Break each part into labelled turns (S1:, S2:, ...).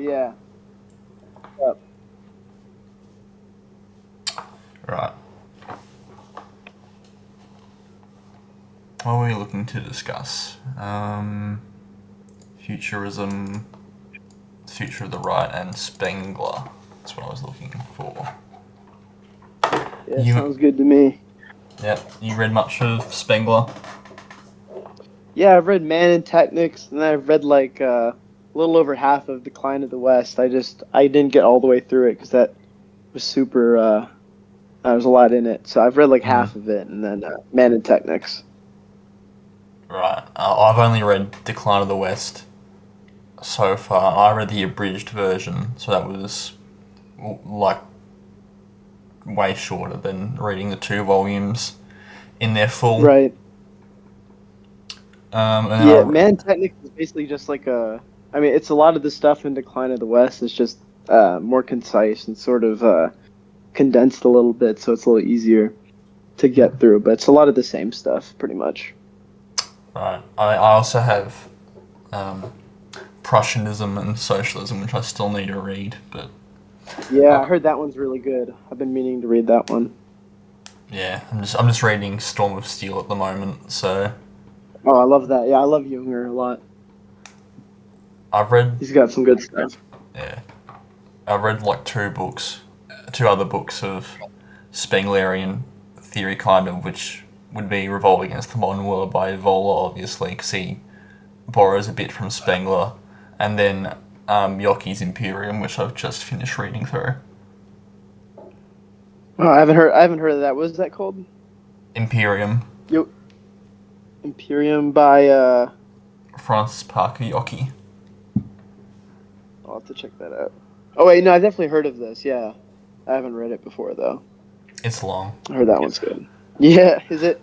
S1: Yeah. Yep.
S2: Right. What were we looking to discuss? Futurism, future of the right, and Spengler. That's what I was looking for.
S1: Yeah, sounds good to me.
S2: Yep. You read much of Spengler?
S1: Yeah, I've read Man and Technics, and I've read like a little over half of Decline of the West. I didn't get all the way through it because that was super. There's a lot in it, so I've read like half of it, and then Man and Technics.
S2: Right. I've only read Decline of the West so far. I read the abridged version, so that was like way shorter than reading the 2 volumes in their full.
S1: Right.
S2: And
S1: Man and Technics is basically just like it's a lot of the stuff in Decline of the West is just more concise and sort of condensed a little bit, so it's a little easier to get through. But it's a lot of the same stuff, pretty much.
S2: Right. I also have Prussianism and Socialism, which I still need to read. But
S1: yeah, I heard that one's really good. I've been meaning to read that one.
S2: Yeah, I'm just reading Storm of Steel at the moment. So.
S1: Oh, I love that. Yeah, I love Junger a lot. He's got some good stuff.
S2: Yeah, I've read like 2 other books of Spenglerian theory, kind of, which would be Revolt Against the Modern World by Vola, obviously, because he borrows a bit from Spengler, and then Yockey's Imperium, which I've just finished reading through.
S1: Oh, I haven't heard of that. What is that called?
S2: Imperium.
S1: Imperium by
S2: Francis Parker Yockey.
S1: I'll have to check that out. Oh wait, no, I definitely heard of this. Yeah, I haven't read it before though.
S2: It's long.
S1: I heard that one's good. Yeah, is it?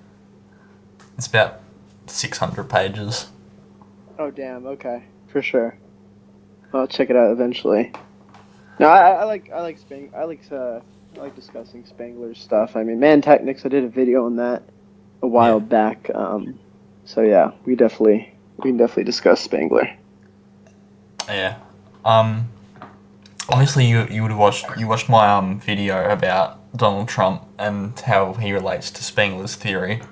S2: It's about 600 pages.
S1: Oh damn. Okay, for sure. I'll check it out eventually. No, I like discussing Spengler's stuff. I mean, Man Technics. I did a video on that a while back. So yeah, we can definitely discuss Spengler.
S2: Yeah. Obviously you would have watched my video about Donald Trump and how he relates to Spengler's theory.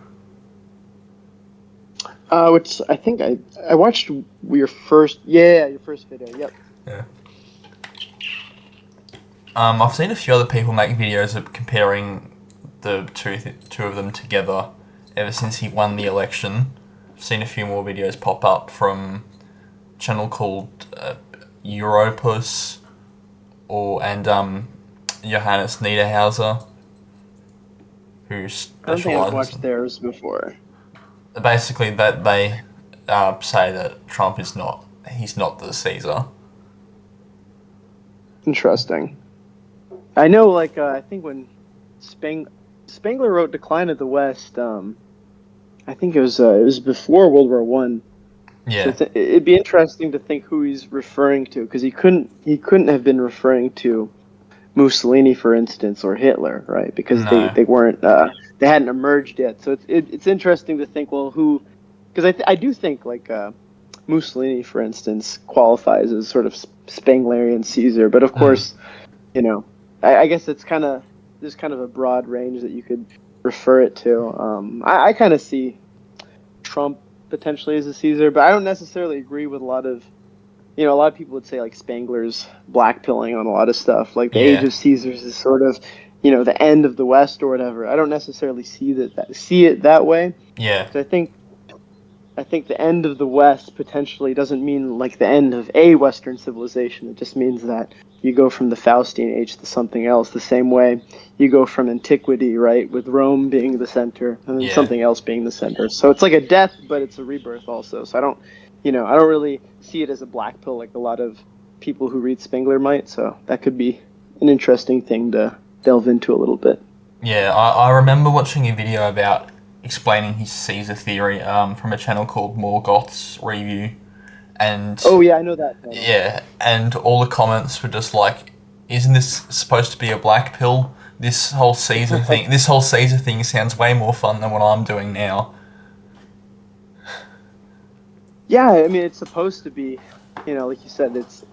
S1: Which I think I watched your first video. Yep.
S2: Yeah. I've seen a few other people make videos of comparing the two of them together ever since he won the election. I've seen a few more videos pop up from a channel called Europus and Johannes Niederhauser, who specializes.
S1: I don't think I've watched theirs before.
S2: Basically, that they say that Trump is not the Caesar.
S1: Interesting. I know, I think when Spengler wrote Decline of the West, I think it was before World War One.
S2: Yeah.
S1: So it'd be interesting to think who he's referring to, because he couldn't have been referring to Mussolini, for instance, or Hitler, right? Because they weren't they hadn't emerged yet. So it's interesting to think, well, who? Because I do think Mussolini, for instance, qualifies as sort of Spenglerian Caesar, but of course, I guess there's kind of a broad range that you could refer it to. I kind of see Trump potentially as a Caesar, but I don't necessarily agree with a lot of people would say Spengler's blackpilling on a lot of stuff. Like the Age of Caesars is sort of, the end of the West or whatever. I don't necessarily see it that way.
S2: Yeah.
S1: So I think the end of the West potentially doesn't mean the end of a Western civilization. It just means that you go from the Faustian age to something else, the same way you go from antiquity, right, with Rome being the center and then something else being the center. So it's like a death, but it's a rebirth also. So I don't really see it as a black pill like a lot of people who read Spengler might. So that could be an interesting thing to delve into a little bit.
S2: Yeah, I remember watching a video about explaining his Caesar theory from a channel called More Goths Review, And
S1: Oh yeah, I know that panel.
S2: yeah, and all the comments were just like, "Isn't this supposed to be a black pill? This whole Caesar thing sounds way more fun than what I'm doing now."
S1: Yeah, I mean, it's supposed to be, like you said, it's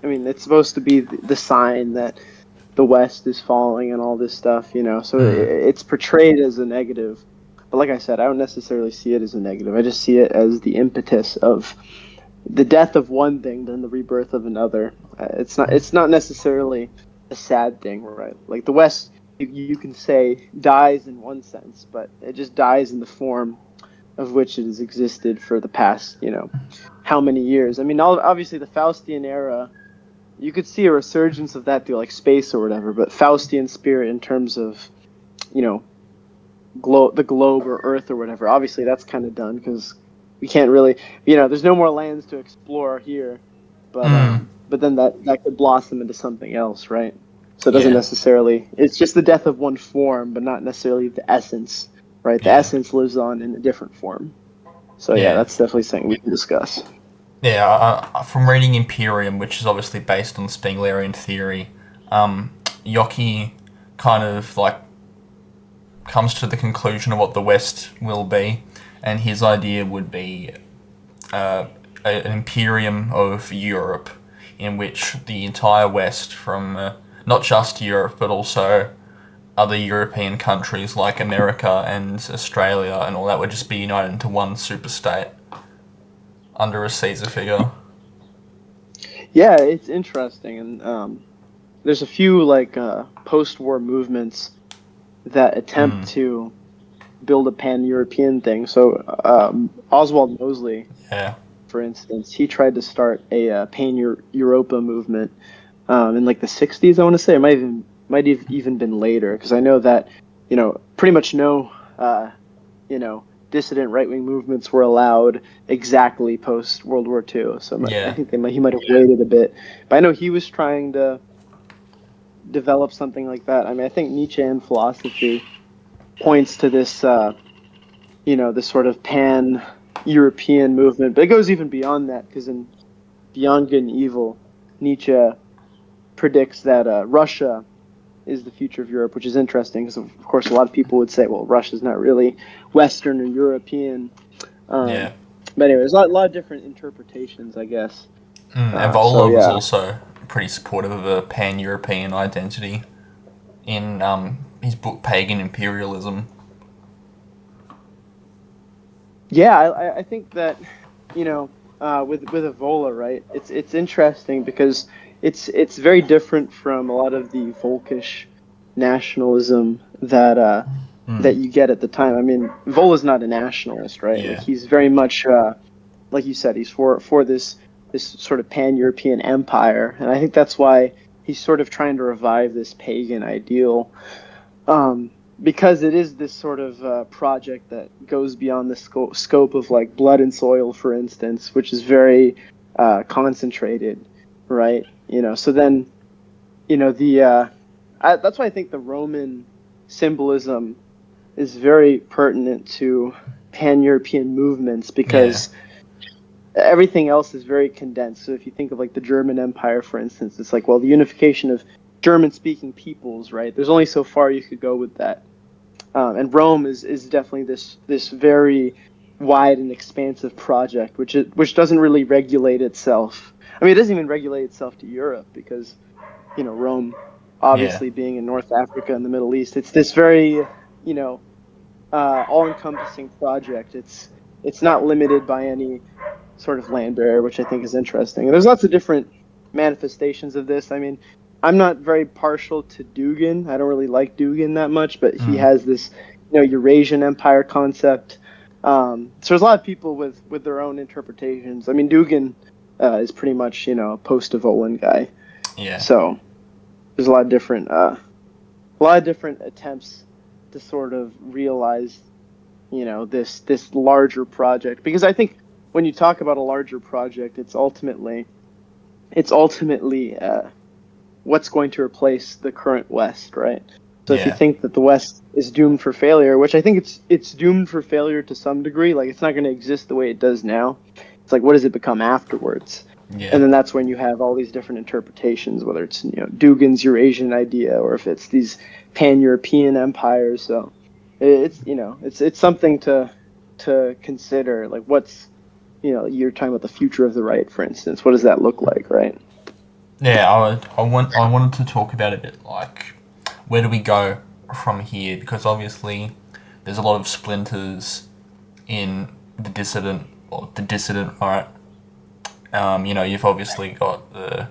S1: supposed to be the sign that the West is falling and all this stuff, So it's portrayed as a negative. But like I said, I don't necessarily see it as a negative. I just see it as the impetus of the death of one thing, then the rebirth of another. It's not necessarily a sad thing, right? Like the West, you can say dies in one sense, but it just dies in the form of which it has existed for the past, how many years. I mean, obviously the Faustian era, you could see a resurgence of that through like space or whatever, but Faustian spirit in terms of, you know, the globe or Earth or whatever, obviously that's kind of done because we can't really, there's no more lands to explore here, but then that could blossom into something else, right? So it doesn't
S2: Yeah,
S1: necessarily, it's just the death of one form, but not necessarily the essence, right? The
S2: yeah,
S1: essence lives on in a different form. So yeah,
S2: yeah.
S1: that's definitely something we can discuss.
S2: Yeah, from reading Imperium, which is obviously based on Spenglerian theory, Yoki kind of like comes to the conclusion of what the West will be, and his idea would be an Imperium of Europe, in which the entire West, from not just Europe but also other European countries like America and Australia and all that, would just be united into one superstate under a Caesar figure.
S1: Yeah, it's interesting, and there's a few like post-war movements that attempt to build a pan-European thing. So Oswald Mosley,
S2: Yeah,
S1: for instance, he tried to start a pan-Europa movement in like the '60s. I want to say it might have even been later because I know that pretty much no you know dissident right-wing movements were allowed exactly post World War II. So I
S2: yeah,
S1: think he might have waited a bit, but I know he was trying to develop something like that. I mean, I think Nietzschean philosophy points to this, this sort of pan-European movement, but it goes even beyond that because in Beyond Good and Evil, Nietzsche predicts that Russia is the future of Europe, which is interesting because, of course, a lot of people would say, well, Russia's not really Western or European.
S2: yeah.
S1: But anyway, there's a lot of different interpretations, I guess. So,
S2: Evola was
S1: yeah.
S2: also pretty supportive of a pan-European identity in his book Pagan Imperialism.
S1: Yeah, I think that with Evola, right? It's interesting because it's very different from a lot of the Volkish nationalism that you get at the time. I mean, Vola's not a nationalist, right? Like
S2: Yeah,
S1: he's very much like you said, he's for this sort of pan-European empire, and I think that's why he's sort of trying to revive this pagan ideal. Um, because it is this sort of project that goes beyond the scope of like blood and soil, for instance, which is very concentrated, right? So then, the that's why I think the Roman symbolism is very pertinent to pan-European movements
S2: yeah,
S1: because everything else is very condensed. So if you think of like the German Empire, for instance, it's like, well, the unification of German-speaking peoples, right? There's only so far you could go with that. And Rome is definitely this very wide and expansive project, which doesn't really regulate itself. I mean, it doesn't even regulate itself to Europe because Rome,
S2: yeah,
S1: obviously being in North Africa and the Middle East, it's this very all-encompassing project. It's not limited by any sort of land barrier, which I think is interesting. And there's lots of different manifestations of this. I mean, I'm not very partial to Dugin. I don't really like Dugin that much, but he has this, Eurasian empire concept. So there's a lot of people with their own interpretations. I mean, Dugin is pretty much, a post-Evolan guy.
S2: yeah,
S1: So there's a lot of different attempts to sort of realize, this larger project. Because I think when you talk about a larger project, it's ultimately what's going to replace the current West, right? So if you
S2: yeah,
S1: think that the West is doomed for failure, which I think it's doomed for failure to some degree, like it's not going to exist the way it does now. It's It's like, what does it become afterwards?
S2: Yeah.
S1: And then that's when you have all these different interpretations, whether it's, Dugin's Eurasian idea or if it's these pan-European empires. So it's, it's something to consider. Like, what's, you're talking about the future of the right, for instance. What does that look like, right?
S2: Yeah, I wanted to talk about it, like, where do we go from here? Because obviously there's a lot of splinters in the dissident, right? You've obviously got the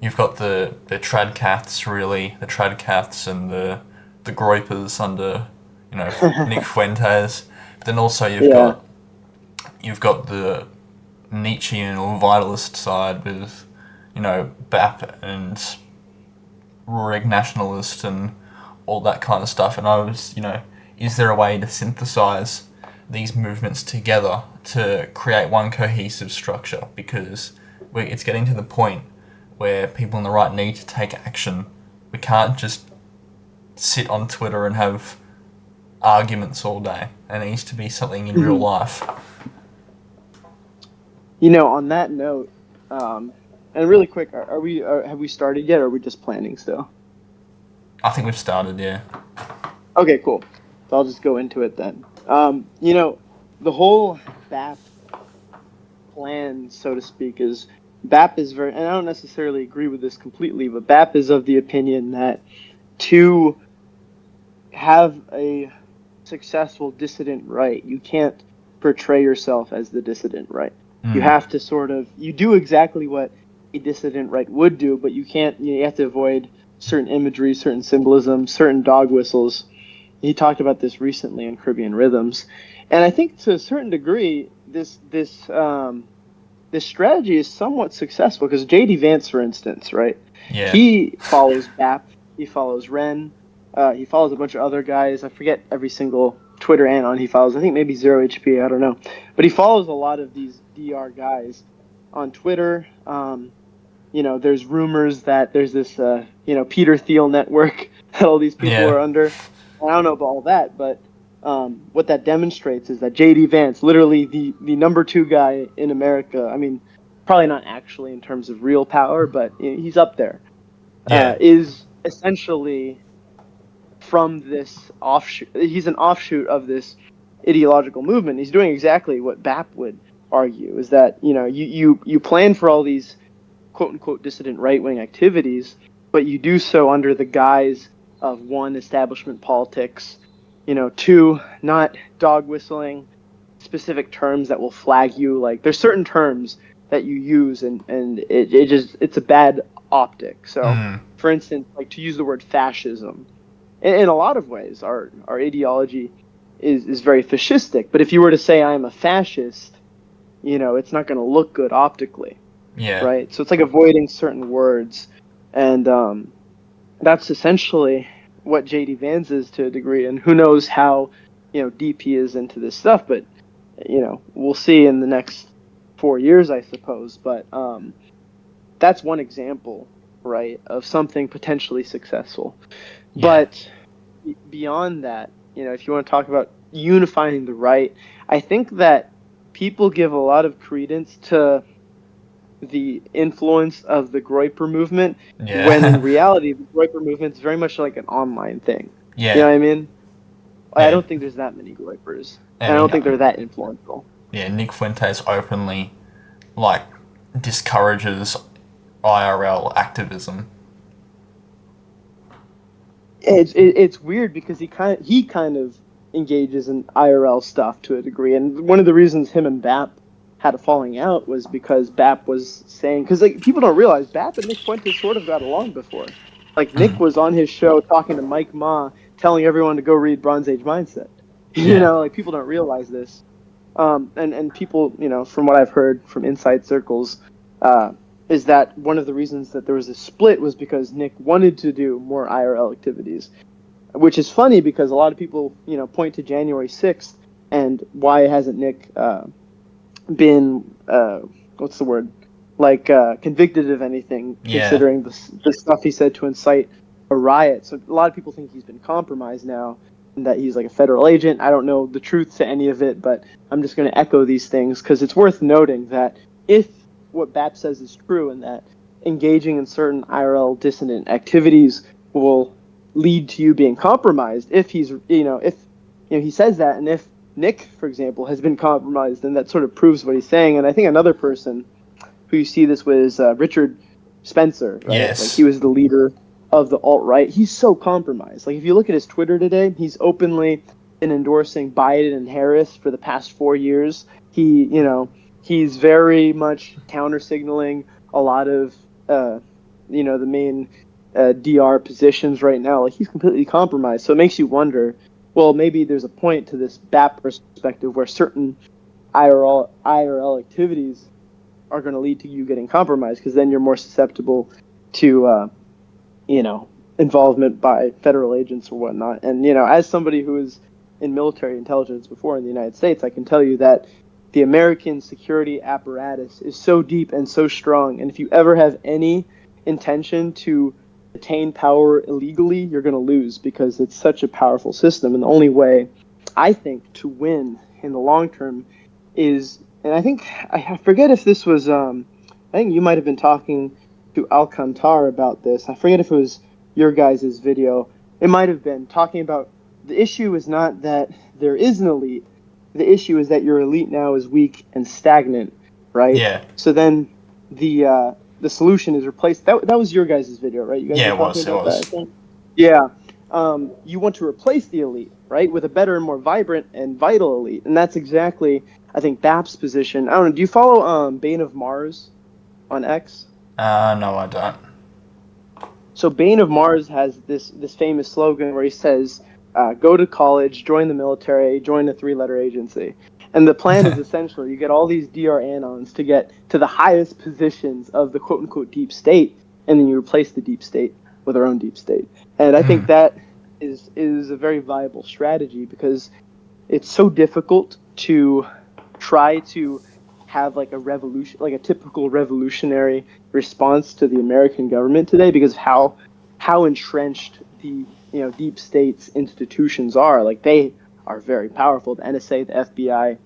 S2: tradcats, really, the tradcats and the groypers under, Nick Fuentes. But then also
S1: Yeah.
S2: you've got the Nietzschean or vitalist side with, BAP and Rurik nationalist and all that kind of stuff. And I was, is there a way to synthesize these movements together to create one cohesive structure? Because it's getting to the point where people on the right need to take action. We can't just sit on Twitter and have arguments all day. There needs to be something in real life.
S1: On that note, and really quick, have we started yet, or are we just planning still?
S2: I think we've started, yeah.
S1: Okay, cool. So I'll just go into it then. The whole BAP plan, so to speak, is BAP is very, and I don't necessarily agree with this completely, but BAP is of the opinion that to have a successful dissident right, you can't portray yourself as the dissident right. You have to you do exactly what a dissident right would do, but you can't, you have to avoid certain imagery, certain symbolism, certain dog whistles. He talked about this recently in Caribbean Rhythms. And I think to a certain degree, this strategy is somewhat successful, because J.D. Vance, for instance, right?
S2: Yeah.
S1: He follows BAP, he follows Ren, he follows a bunch of other guys. I forget every single Twitter anon he follows. I think maybe 0HP, I don't know. But he follows a lot of these DR guys on Twitter. There's rumors that there's this, Peter Thiel network that all these people are under. And I don't know about all that, but what that demonstrates is that J.D. Vance, literally the number 2 guy in America, I mean, probably not actually in terms of real power, but he's up there, is essentially from this offshoot. He's an offshoot of this ideological movement. He's doing exactly what BAP would argue, is that, you plan for all these quote-unquote dissident right-wing activities, but you do so under the guise of, 1, establishment politics, 2, not dog whistling specific terms that will flag you. Like, there's certain terms that you use, and it's a bad optic. So, for instance, like, to use the word fascism, in a lot of ways, our ideology is very fascistic. But if you were to say I'm a fascist, it's not going to look good optically.
S2: Yeah.
S1: Right? So it's like avoiding certain words. And that's essentially what J.D. Vance is to a degree. And who knows how, deep he is into this stuff. But, we'll see in the next 4 years, I suppose. But that's one example, right, of something potentially successful. Yeah. But beyond that, if you want to talk about unifying the right, I think that people give a lot of credence to the influence of the Groyper movement, when in reality the Groyper movement is very much like an online thing.
S2: Yeah.
S1: You know what I mean? Yeah. I don't think there's that many Groypers. And I don't think they're that influential.
S2: Yeah, Nick Fuentes openly, discourages IRL activism.
S1: It's weird, because he kind of engages in IRL stuff to a degree, and one of the reasons him and BAP had a falling out was because BAP was saying, because people don't realize BAP and Nick Fuentes sort of got along before. Like, Nick was on his show talking to Mike Ma, telling everyone to go read Bronze Age Mindset. People don't realize this. And people, from what I've heard from inside circles, is that one of the reasons that there was a split was because Nick wanted to do more IRL activities, which is funny because a lot of people, point to January 6th and why hasn't Nick been convicted of anything, considering the stuff he said to incite a riot. So a lot of people think he's been compromised now that he's like a federal agent. I don't know the truth to any of it, but I'm just going to echo these things because it's worth noting that if what BAP says is true and that engaging in certain IRL dissident activities will lead to you being compromised, if he's, if he says that, and if Nick, for example, has been compromised, then that sort of proves what he's saying. And I think another person who you see this with is Richard Spencer, right?
S2: Yes.
S1: Like he was the leader of the alt-right. He's so compromised. Like if you look at his Twitter today, he's openly been endorsing Biden and Harris for the past 4 years. He's very much counter-signaling a lot of, the main DR positions right now. Like he's completely compromised. So it makes you wonder, well, maybe there's a point to this BAP perspective where certain IRL activities are going to lead to you getting compromised, because then you're more susceptible to, involvement by federal agents or whatnot. And, as somebody who was in military intelligence before in the United States, I can tell you that the American security apparatus is so deep and so strong. And if you ever have any intention to attain power illegally, you're going to lose, because it's such a powerful system. And the only way, I think, to win in the long term is, and I forget if this was, I think you might have been talking to Alcantar about this. I forget if it was your guys' video. It might have been talking about the issue is not that there is an elite. The issue is that your elite now is weak and stagnant, right?
S2: Yeah.
S1: So then the solution is replaced. That was your guys' video, right? You guys
S2: Yeah,
S1: were talking
S2: it was.
S1: That, I think? Yeah. You want to replace the elite, right, with a better and more vibrant and vital elite. And that's exactly, I think, BAP's position. I don't know, do you follow Bane of Mars on X?
S2: No, I don't.
S1: So Bane of Mars has this famous slogan where he says, go to college, join the military, join a 3-letter agency. And the plan is essentially you get all these DR anons to get to the highest positions of the quote-unquote deep state, and then you replace the deep state with our own deep state. And I think that is a very viable strategy, because it's so difficult to try to have like a revolution, like a typical revolutionary response to the American government today, because of how entrenched the deep state's institutions are. Like they are very powerful, the NSA, the FBI,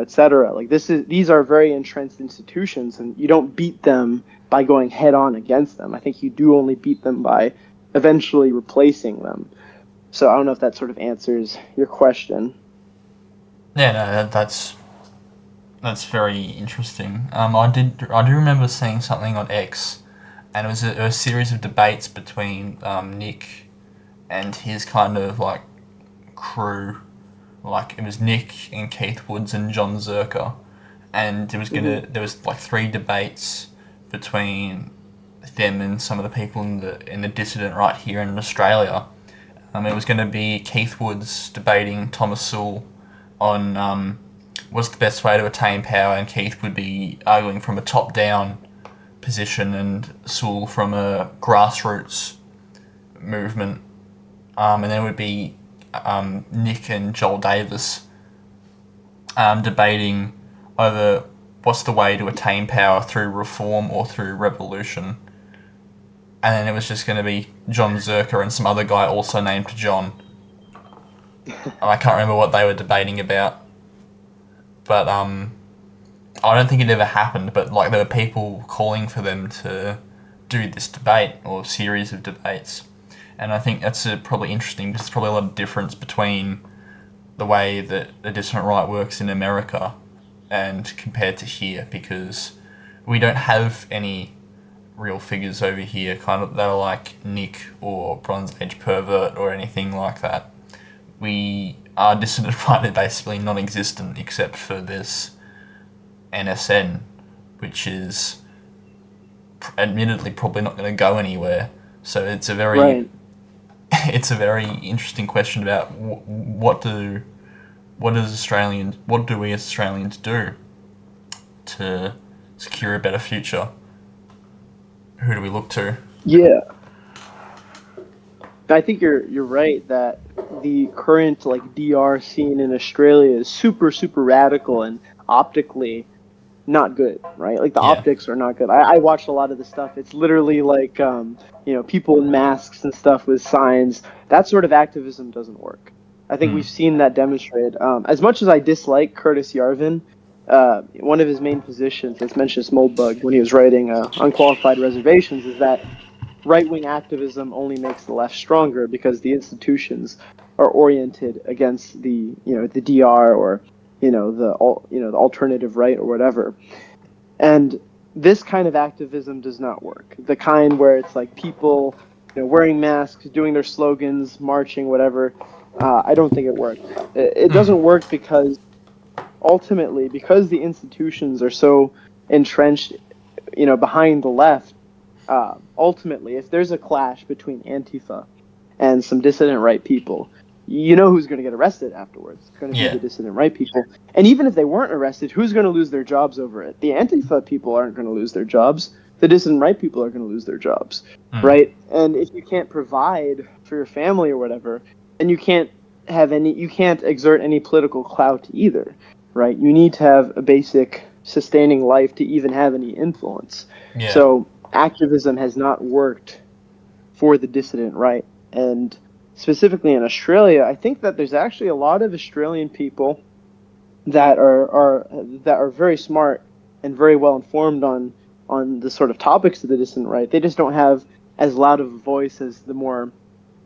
S1: etc. Like these are very entrenched institutions, and you don't beat them by going head on against them. I think you do only beat them by eventually replacing them. So I don't know if that sort of answers your question.
S2: Yeah, no, that's very interesting. I do remember seeing something on X, and it was a series of debates between Nick and his kind of like crew. Like it was Nick and Keith Woods and John Zerker, and there was like 3 debates between them and some of the people in the Dissident right here in Australia. It was going to be Keith Woods debating Thomas Sewell on what's the best way to attain power, and Keith would be arguing from a top-down position and Sewell from a grassroots movement. And then it would be Nick and Joel Davis debating over what's the way to attain power, through reform or through revolution. And then it was just going to be John Zerker and some other guy also named John. And I can't remember what they were debating about. But I don't think it ever happened, but like there were people calling for them to do this debate or series of debates. And I think that's probably interesting, because there's probably a lot of difference between the way that the dissident right works in America and compared to here, because we don't have any real figures over here kind of that are like Nick or Bronze Age Pervert or anything like that. Our dissident right is basically non-existent, except for this NSN, which is admittedly probably not going to go anywhere. So it's a very it's a very interesting question about what do we as Australians do to secure a better future? Who do we look to?
S1: Yeah, I think you're right that the current like DR scene in Australia is super radical and optically not good, right? Like the optics are not good. I watched a lot of the stuff. It's literally like people in masks and stuff with signs. That sort of activism doesn't work. I think we've seen that demonstrated. As much as I dislike Curtis Yarvin, one of his main positions, as mentioned Moldbug when he was writing Unqualified Reservations, is that right-wing activism only makes the left stronger because the institutions are oriented against the DR or the alternative right or whatever. And this kind of activism does not work. The kind where it's like people wearing masks, doing their slogans, marching, whatever. I don't think it works. It doesn't work because ultimately, because the institutions are so entrenched, behind the left. Ultimately, if there's a clash between Antifa and some dissident right people, who's going to get arrested afterwards. It's going to be the dissident right people. And even if they weren't arrested, who's going to lose their jobs over it? The Antifa people aren't going to lose their jobs. The dissident right people are going to lose their jobs, right? And if you can't provide for your family or whatever, then you can't exert any political clout either, right? You need to have a basic sustaining life to even have any influence.
S2: Yeah.
S1: So activism has not worked for the dissident right. And specifically in Australia, I think that there's actually a lot of Australian people that are very smart and very well informed on the sort of topics of the dissident right. They just don't have as loud of a voice as the more,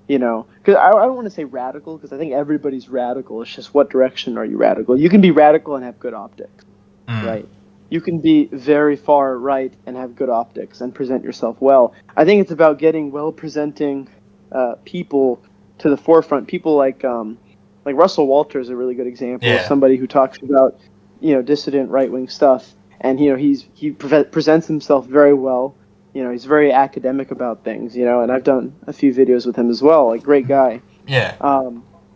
S1: because I don't want to say radical, because I think everybody's radical. It's just what direction are you radical? You can be radical and have good optics, right? You can be very far right and have good optics and present yourself well. I think it's about getting well-presenting people to the forefront. People like Russell Walter is a really good example of somebody who talks about dissident right-wing stuff, and he presents himself very well. He's very academic about things. And I've done a few videos with him as well. Like, great guy.
S2: Yeah.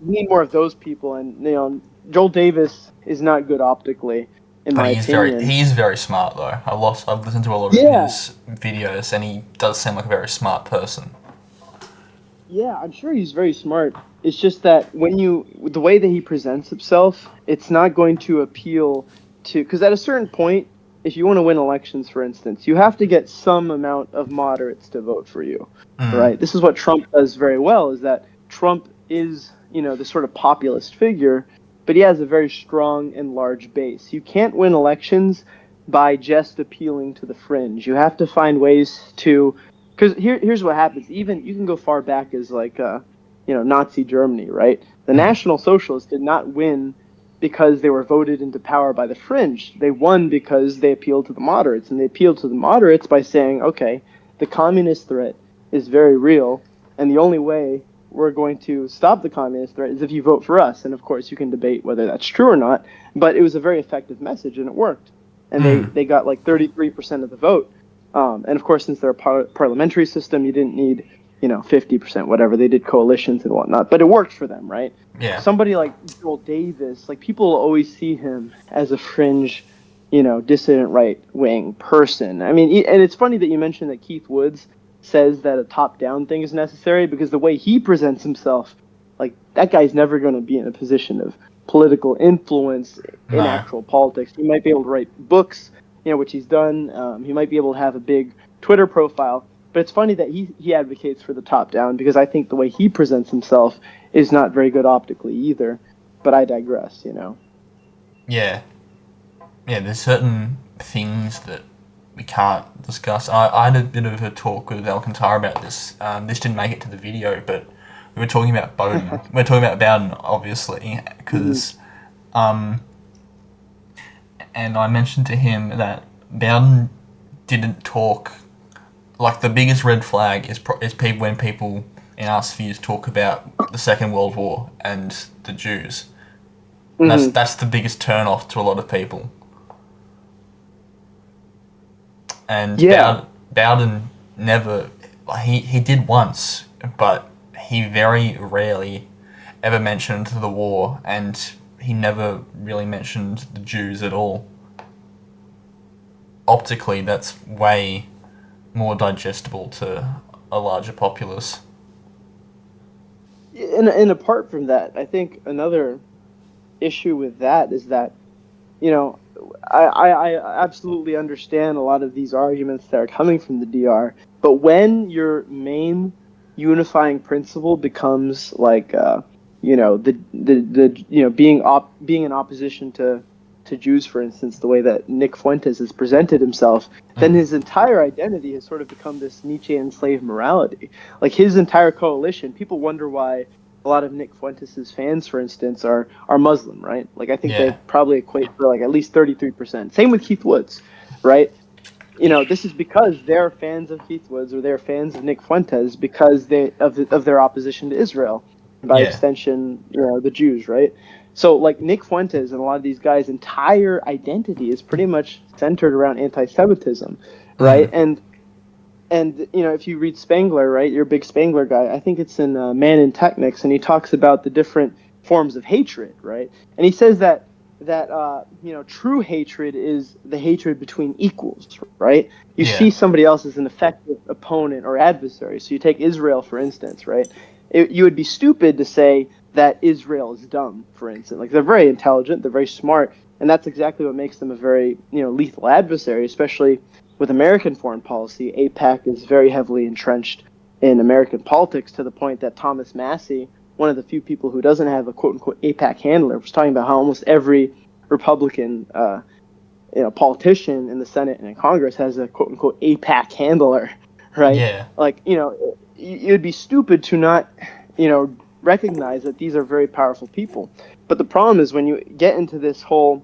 S1: We need more of those people, and Joel Davis is not good optically. But
S2: he's very smart though. I've listened to a lot of his videos, and he does seem like a very smart person.
S1: Yeah, I'm sure he's very smart. It's just that the way that he presents himself, it's not going to appeal to, because at a certain point, if you want to win elections, for instance, you have to get some amount of moderates to vote for you, right? This is what Trump does very well, is that Trump is, the sort of populist figure, but he has a very strong and large base. You can't win elections by just appealing to the fringe. You have to find ways to, because here's what happens. Even you can go far back as Nazi Germany, right? The National Socialists did not win because they were voted into power by the fringe. They won because they appealed to the moderates, and they appealed to the moderates by saying, okay, the communist threat is very real, and the only way we're going to stop the communist threat is if you vote for us. And of course, you can debate whether that's true or not, but it was a very effective message, and it worked. And they got like 33% of the vote. And of course, since they're a parliamentary system, you didn't need 50%, whatever. They did coalitions and whatnot, but it worked for them, right?
S2: Yeah.
S1: Somebody like Joel Davis, like, people will always see him as a fringe, dissident right-wing person. I mean, and it's funny that you mentioned that Keith Woods says that a top-down thing is necessary, because the way he presents himself, like, that guy's never going to be in a position of political influence in actual politics. He might be able to write books, which he's done. He might be able to have a big Twitter profile. But it's funny that he advocates for the top down, because I think the way he presents himself is not very good optically either. But I digress,
S2: Yeah. Yeah, there's certain things that we can't discuss. I had a bit of a talk with Alcantara about this. This didn't make it to the video, but we were talking about Bowden. We were talking about Bowden, obviously, because... and I mentioned to him that Bowden didn't talk... Like, the biggest red flag is when people in our spheres talk about the Second World War and the Jews. And that's the biggest turn-off to a lot of people. And Bowden never... He did once, but he very rarely ever mentioned the war, and he never really mentioned the Jews at all. Optically, that's way more digestible to a larger populace.
S1: And apart from that, I think another issue with that is that, I absolutely understand a lot of these arguments that are coming from the DR, but when your main unifying principle becomes like, being in opposition to Jews, for instance, the way that Nick Fuentes has presented himself, then his entire identity has sort of become this Nietzschean slave morality. Like his entire coalition, people wonder why a lot of Nick Fuentes' fans, for instance, are Muslim, right? Like I think they probably equate for like at least 33%. Same with Keith Woods, right? This is because they're fans of Keith Woods or they're fans of Nick Fuentes because of their opposition to Israel, and by extension, the Jews, right? So like Nick Fuentes and a lot of these guys' entire identity is pretty much centered around anti-Semitism, right? And if you read Spengler, right, you're a big Spengler guy. I think it's in Man in Technics, and he talks about the different forms of hatred, right? And he says that true hatred is the hatred between equals, right? You see somebody else as an effective opponent or adversary. So you take Israel, for instance, right? You would be stupid to say that Israel is dumb, for instance. Like they're very intelligent, they're very smart, and that's exactly what makes them a very lethal adversary, especially with American foreign policy. AIPAC is very heavily entrenched in American politics to the point that Thomas Massey, one of the few people who doesn't have a quote-unquote AIPAC handler, was talking about how almost every Republican politician in the Senate and in Congress has a quote-unquote AIPAC handler, right?
S2: Yeah.
S1: Like, you'd be stupid to not, recognize that these are very powerful people. But the problem is when you get into this whole,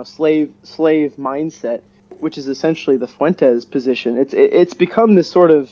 S1: slave mindset, which is essentially the Fuentes position, it's become this sort of,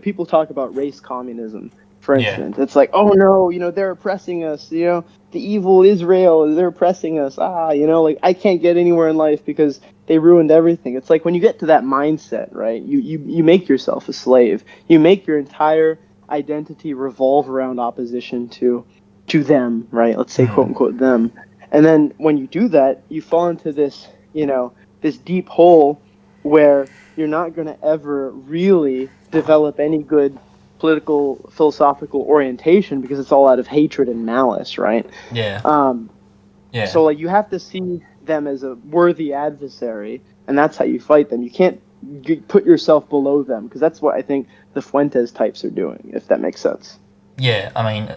S1: people talk about race communism, for instance. It's like, oh no, they're oppressing us, the evil Israel, they're oppressing us. Like I can't get anywhere in life because they ruined everything. It's like when you get to that mindset, right, you make yourself a slave. You make your entire identity revolve around opposition to them, right? Let's say quote unquote them. And then when you do that, you fall into this, this deep hole where you're not going to ever really develop any good political philosophical orientation because it's all out of hatred and malice, right? So like you have to see them as a worthy adversary, and that's how you fight them. You can't put yourself below them, because that's what I think the Fuentes types are doing, if that makes sense.
S2: Yeah, I mean,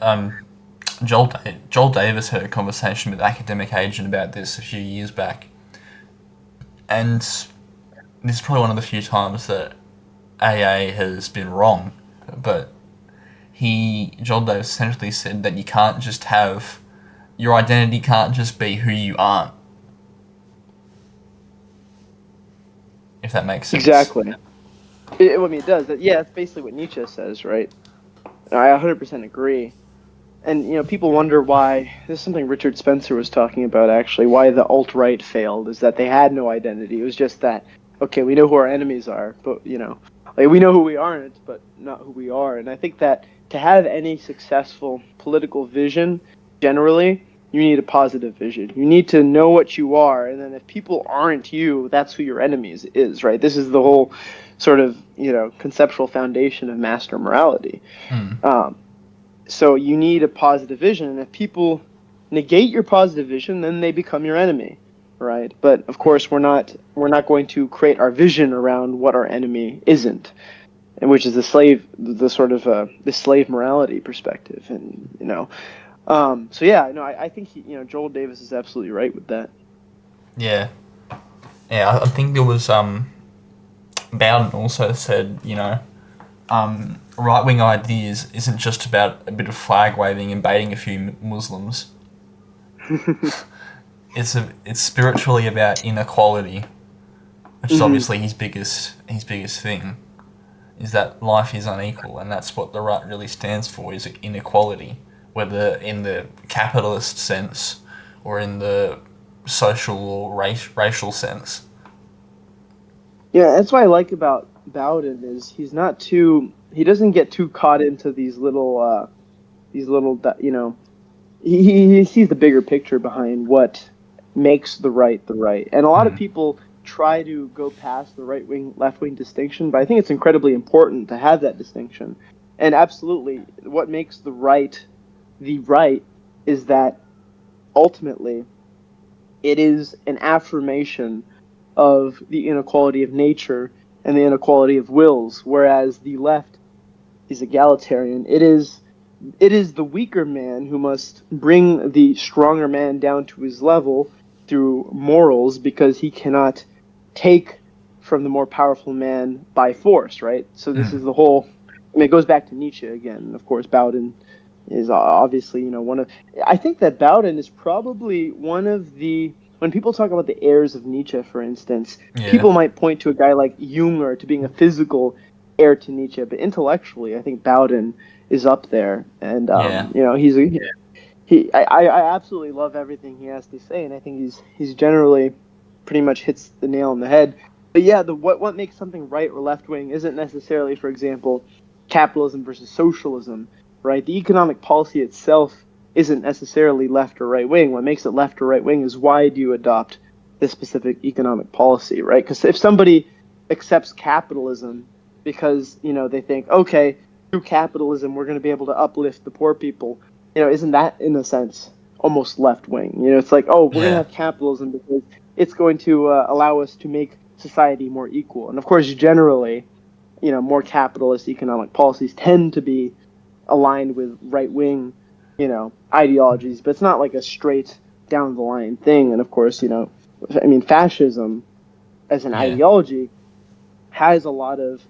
S2: Joel Davis had a conversation with Academic Agent about this a few years back, and this is probably one of the few times that AA has been wrong, but Joel Davis essentially said that you can't just have, your identity can't just be who you aren't. If that makes sense.
S1: Exactly. It does. Yeah, that's basically what Nietzsche says, right? I 100% agree. And, people wonder why, this is something Richard Spencer was talking about, actually, why the alt-right failed, is that they had no identity. It was just that, okay, we know who our enemies are, but, like we know who we aren't, but not who we are. And I think that to have any successful political vision, generally, you need a positive vision. You need to know what you are, and then if people aren't you, that's who your enemies is, right? This is the whole sort of, conceptual foundation of master morality. So you need a positive vision, and if people negate your positive vision, then they become your enemy, right? But of course, we're not going to create our vision around what our enemy isn't, and which is the slave morality perspective, and so yeah, I think Joel Davis is absolutely right with that.
S2: Yeah, I think there was Bowden also said, right-wing ideas isn't just about a bit of flag waving and baiting a few Muslims. It's spiritually about inequality, which is obviously his biggest thing, is that life is unequal, and that's what the right really stands for, is inequality, whether in the capitalist sense or in the social or racial sense.
S1: Yeah, that's what I like about Bowden is he doesn't get too caught into these little he sees the bigger picture behind what makes the right. And a lot of people try to go past the right wing, left wing distinction, but I think it's incredibly important to have that distinction. And absolutely, what makes the right is that ultimately it is an affirmation of the inequality of nature and the inequality of wills, whereas the left is egalitarian. It is it is the weaker man who must bring the stronger man down to his level through morals, because he cannot take from the more powerful man by force, right? So this is the whole. I mean, it goes back to Nietzsche again. Of course, Bowden is obviously, one of. I think that Bowden is probably one of the. When people talk about the heirs of Nietzsche, for instance, people might point to a guy like Junger to being a physical heir to Nietzsche, but intellectually, I think Bowden is up there, and he's I absolutely love everything he has to say, and I think he's generally pretty much hits the nail on the head. But yeah, what makes something right or left wing isn't necessarily, for example, capitalism versus socialism, right? The economic policy itself isn't necessarily left or right wing. What makes it left or right wing is why do you adopt this specific economic policy, right? Because if somebody accepts capitalism because they think, okay, through capitalism we're going to be able to uplift the poor people, isn't that in a sense almost left wing? It's like, oh, we're going to have capitalism because it's going to allow us to make society more equal. And of course, generally, more capitalist economic policies tend to be aligned with right wing, ideologies, but it's not like a straight down the line thing. And of course, fascism as an ideology has a lot of,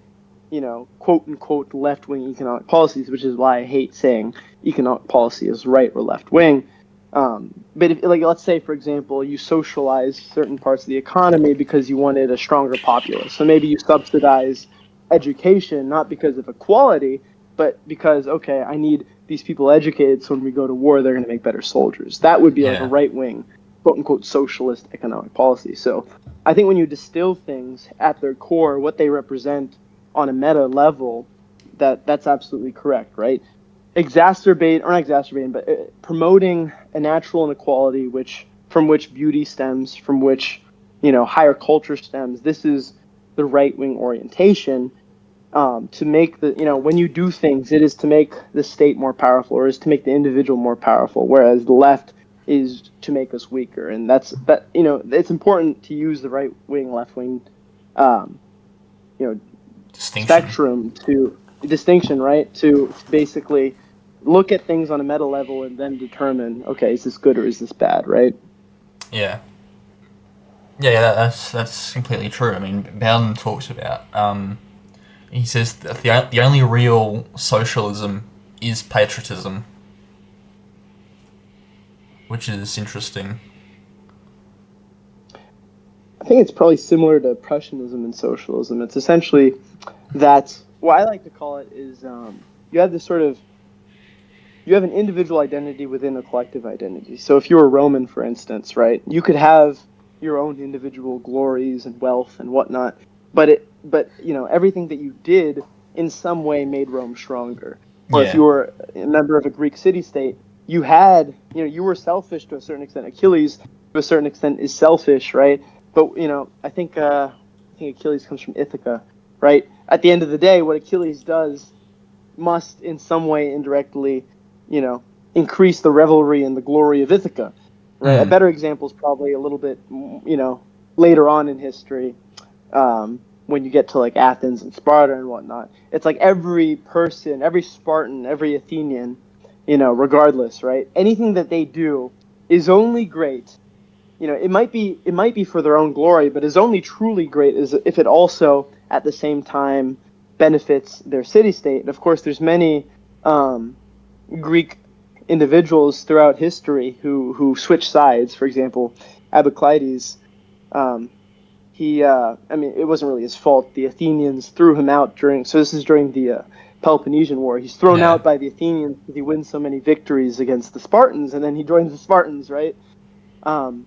S1: quote unquote left wing economic policies, which is why I hate saying economic policy is right or left wing. But if, let's say, for example, you socialize certain parts of the economy because you wanted a stronger populace. So maybe you subsidize education, not because of equality, but because, okay, I need these people educated, so when we go to war, they're going to make better soldiers. That would be like a right-wing, quote-unquote, socialist economic policy. So I think when you distill things at their core, what they represent on a meta level, that's absolutely correct, right? Promoting a natural inequality from which beauty stems, from which higher culture stems. This is the right wing orientation. To make when you do things, it is to make the state more powerful, or is to make the individual more powerful, whereas the left is to make us weaker. And it's important to use the right wing, left wing, spectrum to distinction, right? To basically look at things on a meta level and then determine, okay, is this good or is this bad, right?
S2: Yeah, that's completely true. I mean, Bowden talks about. He says that the only real socialism is patriotism, which is interesting.
S1: I think it's probably similar to Prussianism and socialism. It's essentially that, what I like to call it is, you have an individual identity within a collective identity. So if you were Roman, for instance, right, you could have your own individual glories and wealth and whatnot, but everything that you did in some way made Rome stronger. Or if you were a member of a Greek city-state, you were selfish to a certain extent. Achilles, to a certain extent, is selfish, right? But I think Achilles comes from Ithaca, right? At the end of the day, what Achilles does must, in some way, indirectly, increase the revelry and the glory of Ithaca. Right? A better example is probably a little bit, later on in history, when you get to like Athens and Sparta and whatnot. It's like every person, every Spartan, every Athenian, regardless, right? Anything that they do is only great. It might be for their own glory, but is only truly great is if it also at the same time benefits their city-state. And of course, there's many Greek individuals throughout history who switch sides. For example, Aboclides, it wasn't really his fault. The Athenians threw him out so this is during the Peloponnesian War. He's thrown out by the Athenians because he wins so many victories against the Spartans, and then he joins the Spartans, right? Kind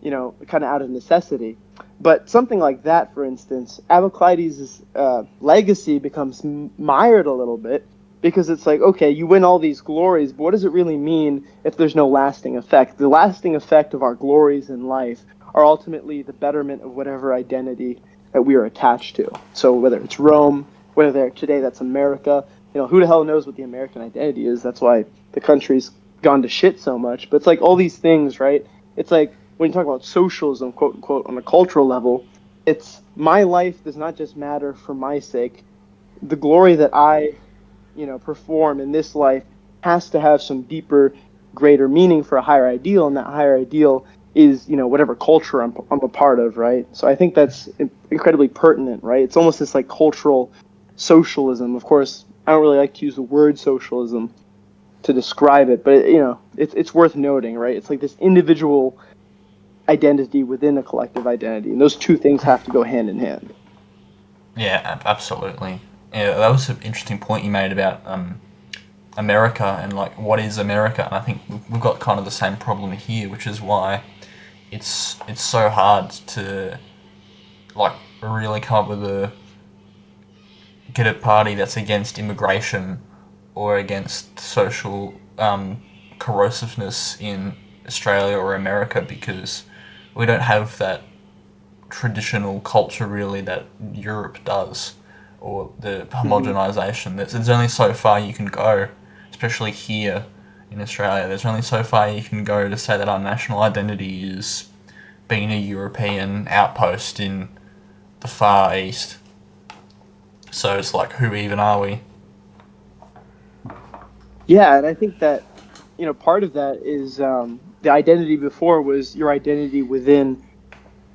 S1: of out of necessity. But something like that, for instance, Aboclides' legacy becomes mired a little bit, because it's like, okay, you win all these glories, but what does it really mean if there's no lasting effect? The lasting effect of our glories in life are ultimately the betterment of whatever identity that we are attached to. So whether it's Rome, whether today that's America, who the hell knows what the American identity is? That's why the country's gone to shit so much. But it's like all these things, right? It's like when you talk about socialism, quote unquote, on a cultural level, it's my life does not just matter for my sake. The glory that I perform in this life has to have some deeper, greater meaning for a higher ideal, and that higher ideal is, whatever culture I'm a part of, right? So I think that's incredibly pertinent, right? It's almost this like cultural socialism. Of course, I don't really like to use the word socialism to describe it, but it's worth noting, right? It's like this individual identity within a collective identity, and those two things have to go hand in hand.
S2: Yeah, absolutely. Yeah, that was an interesting point you made about America and like what is America, and I think we've got kind of the same problem here, which is why it's so hard to like really come up with get a party that's against immigration or against social corrosiveness in Australia or America, because we don't have that traditional culture really that Europe does, or the homogenization. There's only so far you can go, especially here in Australia. There's only so far you can go to say that our national identity is being a European outpost in the Far East. So it's like, who even are we?
S1: Yeah, and I think that part of that is the identity before was your identity within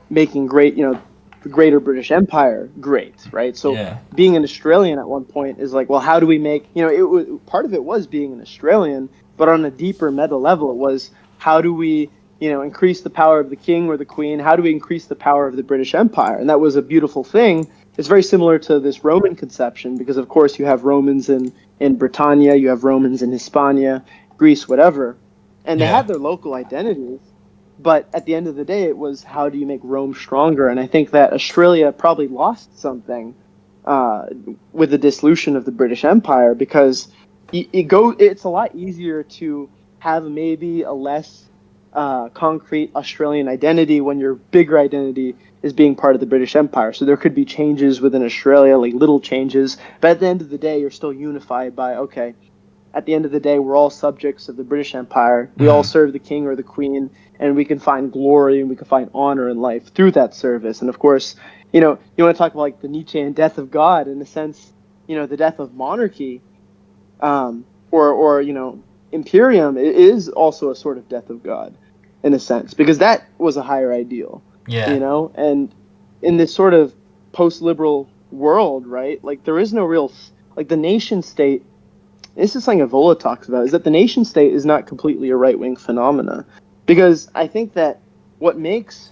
S1: making great, the greater British Empire great, right? So
S2: Yeah.
S1: being an Australian at one point is like, well, how do we make, part of it was being an Australian, but on a deeper meta level, it was how do we, increase the power of the king or the queen? How do we increase the power of the British Empire? And that was a beautiful thing. It's very similar to this Roman conception because, of course, you have Romans in Britannia, you have Romans in Hispania, Greece, whatever. And they had their local identities. But at the end of the day, it was how do you make Rome stronger? And I think that Australia probably lost something with the dissolution of the British Empire, because it's a lot easier to have maybe a less concrete Australian identity when your bigger identity is being part of the British Empire. So there could be changes within Australia, like little changes, but at the end of the day, you're still unified by, okay, at the end of the day, we're all subjects of the British Empire. We all serve the king or the queen, and we can find glory and we can find honor in life through that service. And of course, you want to talk about like the Nietzschean death of God, in a sense, the death of monarchy, or imperium is also a sort of death of God, in a sense, because that was a higher ideal.
S2: Yeah.
S1: And in this sort of post-liberal world, right? Like there is no real, like the nation state. This is something Evola talks about, is that the nation state is not completely a right-wing phenomena. Because I think that what makes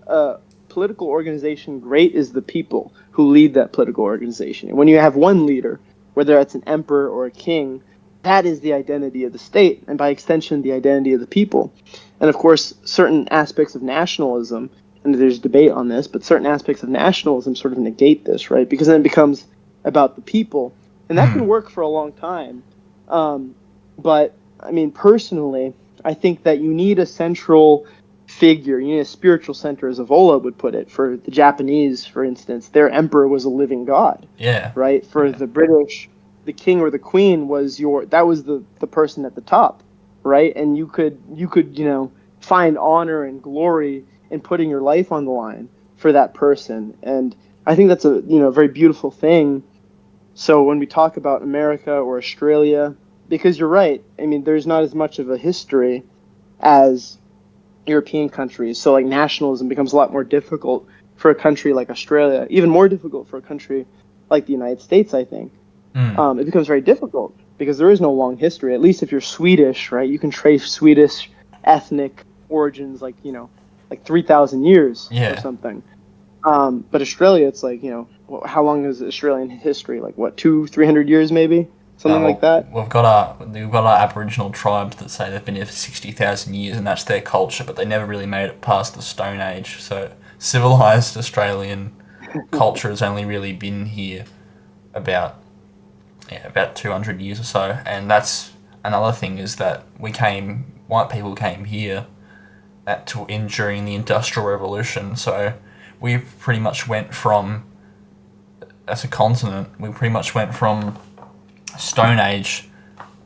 S1: a political organization great is the people who lead that political organization. And when you have one leader, whether that's an emperor or a king, that is the identity of the state, and by extension, the identity of the people. And of course, certain aspects of nationalism, and there's debate on this, but certain aspects of nationalism sort of negate this, right? Because then it becomes about the people. And that can work for a long time. But, I mean, personally, I think that you need a central figure. You need a spiritual center, as Evola would put it. For the Japanese, for instance, their emperor was a living god.
S2: Yeah.
S1: Right? For the British, the king or the queen was the person at the top. Right? And you could find honor and glory in putting your life on the line for that person. And I think that's a, very beautiful thing. So when we talk about America or Australia, because you're right, I mean, there's not as much of a history as European countries. So like nationalism becomes a lot more difficult for a country like Australia, even more difficult for a country like the United States, I think. It becomes very difficult because there is no long history. At least if you're Swedish, right, you can trace Swedish ethnic origins like 3,000 years or something. But Australia, it's like, how long is Australian history? Like what, 200-300 years maybe? Something like that?
S2: We've got our Aboriginal tribes that say they've been here for 60,000 years and that's their culture, but they never really made it past the Stone Age. So civilized Australian culture has only really been here about 200 years or so. And that's another thing, is that white people came here during the Industrial Revolution. So we pretty much went from, as a continent, Stone Age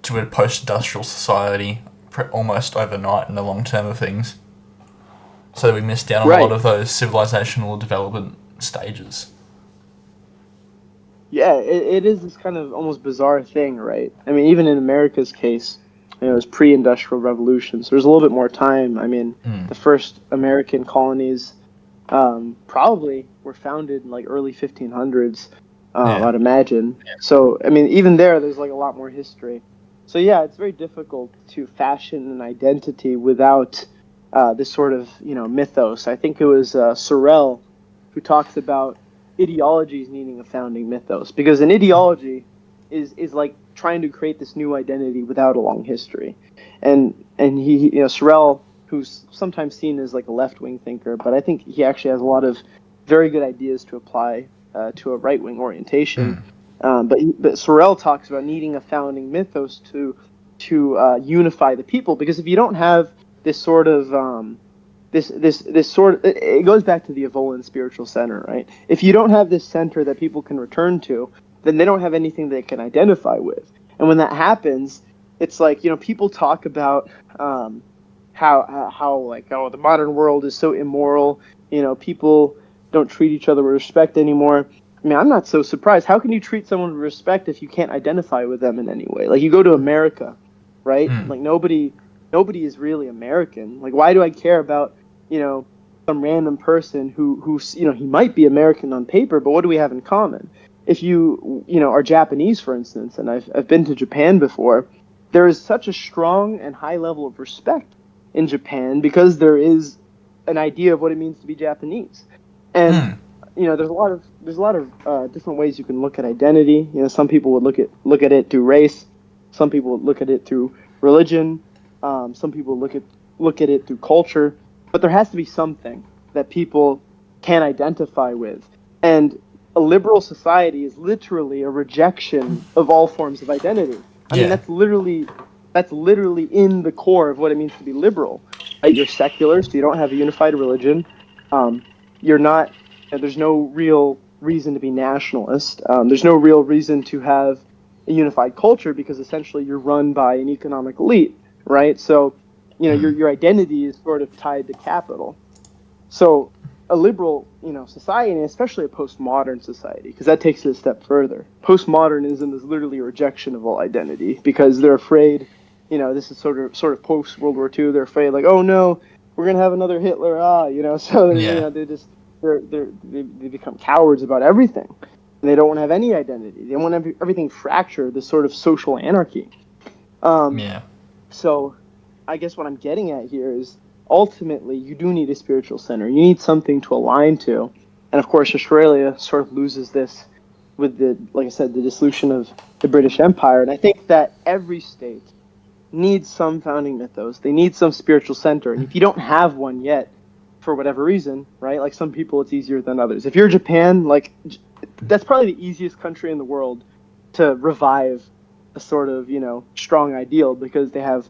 S2: to a post-industrial society almost overnight in the long term of things. So we missed out on a lot of those civilizational development stages.
S1: Yeah, it is this kind of almost bizarre thing, right? I mean, even in America's case, it was pre-industrial revolution, so there's a little bit more time. I mean, the first American colonies probably were founded in like early 1500s, I'd imagine. So, I mean, even there's like a lot more history. So yeah, it's very difficult to fashion an identity without this sort of mythos. I think it was Sorel who talks about ideologies needing a founding mythos, because an ideology is like trying to create this new identity without a long history. And he Sorel, who's sometimes seen as like a left-wing thinker, but I think he actually has a lot of very good ideas to apply to a right-wing orientation. But Sorel talks about needing a founding mythos to unify the people, because if you don't have this sort of this sort of, it goes back to the Evolan spiritual center, right? If you don't have this center that people can return to, then they don't have anything they can identify with. And when that happens, it's like, people talk about how like, oh, the modern world is so immoral, people don't treat each other with respect anymore. I mean, I'm not so surprised. How can you treat someone with respect if you can't identify with them in any way? Like, you go to America, right? Like, nobody is really American. Like, why do I care about some random person who's he might be American on paper, but what do we have in common? If you are Japanese, for instance, and I've been to Japan before, there is such a strong and high level of respect in Japan because there is an idea of what it means to be Japanese. And there's a lot of different ways you can look at identity. Some people would look at it through race, some people would look at it through religion, some people look at it through culture. But there has to be something that people can identify with. And a liberal society is literally a rejection of all forms of identity. I mean, that's literally in the core of what it means to be liberal. Right? You're secular, so you don't have a unified religion. You're not. There's no real reason to be nationalist. There's no real reason to have a unified culture, because essentially you're run by an economic elite, right? So your identity is sort of tied to capital. So a liberal, society, and especially a postmodern society, because that takes it a step further. Postmodernism is literally a rejection of all identity, because they're afraid, this is sort of post World War II. They're afraid, like, oh no, we're gonna have another Hitler, So they become cowards about everything. And they don't want to have any identity. They want to have everything fractured, this sort of social anarchy. So I guess what I'm getting at here is, ultimately, you do need a spiritual center. You need something to align to. And of course, Australia sort of loses this with like I said, the dissolution of the British Empire. And I think that every state needs some founding mythos. They need some spiritual center. And if you don't have one yet, for whatever reason, right? Like, some people, it's easier than others. If you're Japan, like, that's probably the easiest country in the world to revive a sort of, strong ideal, because they have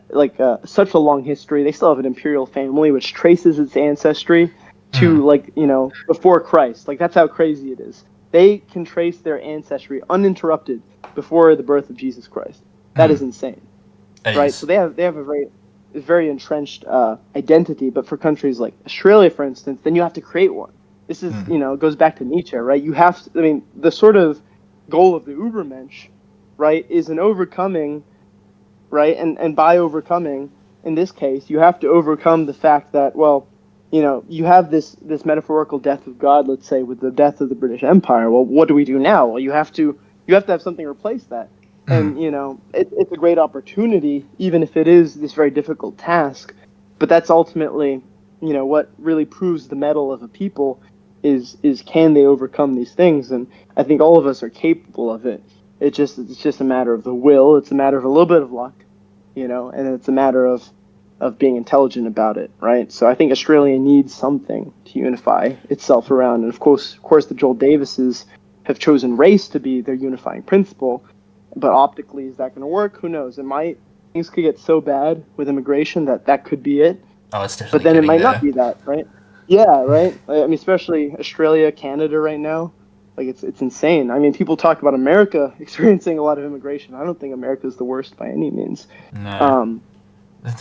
S1: like such a long history. They still have an imperial family which traces its ancestry to before Christ. Like, that's how crazy it is. They can trace their ancestry uninterrupted before the birth of Jesus Christ. That is insane, right? So they have a very entrenched identity. But for countries like Australia, for instance, then you have to create one. This is it goes back to Nietzsche, right? You have to, I mean, the sort of goal of the Übermensch, right, is an overcoming. Right, and by overcoming, in this case, you have to overcome the fact that, well, you have this metaphorical death of God, let's say, with the death of the British Empire. Well, what do we do now? Well, you have to have something to replace that, and it's a great opportunity, even if it is this very difficult task. But that's ultimately, what really proves the mettle of a people is can they overcome these things? And I think all of us are capable of it. It's just a matter of the will. It's a matter of a little bit of luck, and it's a matter of being intelligent about it, right? So I think Australia needs something to unify itself around. And of course, the Joel Davises have chosen race to be their unifying principle. But optically, is that going to work? Who knows? Things could get so bad with immigration that could be it.
S2: Oh, it's definitely.
S1: But then it might not be that, right? Yeah, right. I mean, especially Australia, Canada right now. Like, it's insane. I mean, people talk about America experiencing a lot of immigration. I don't think America is the worst by any means.
S2: No.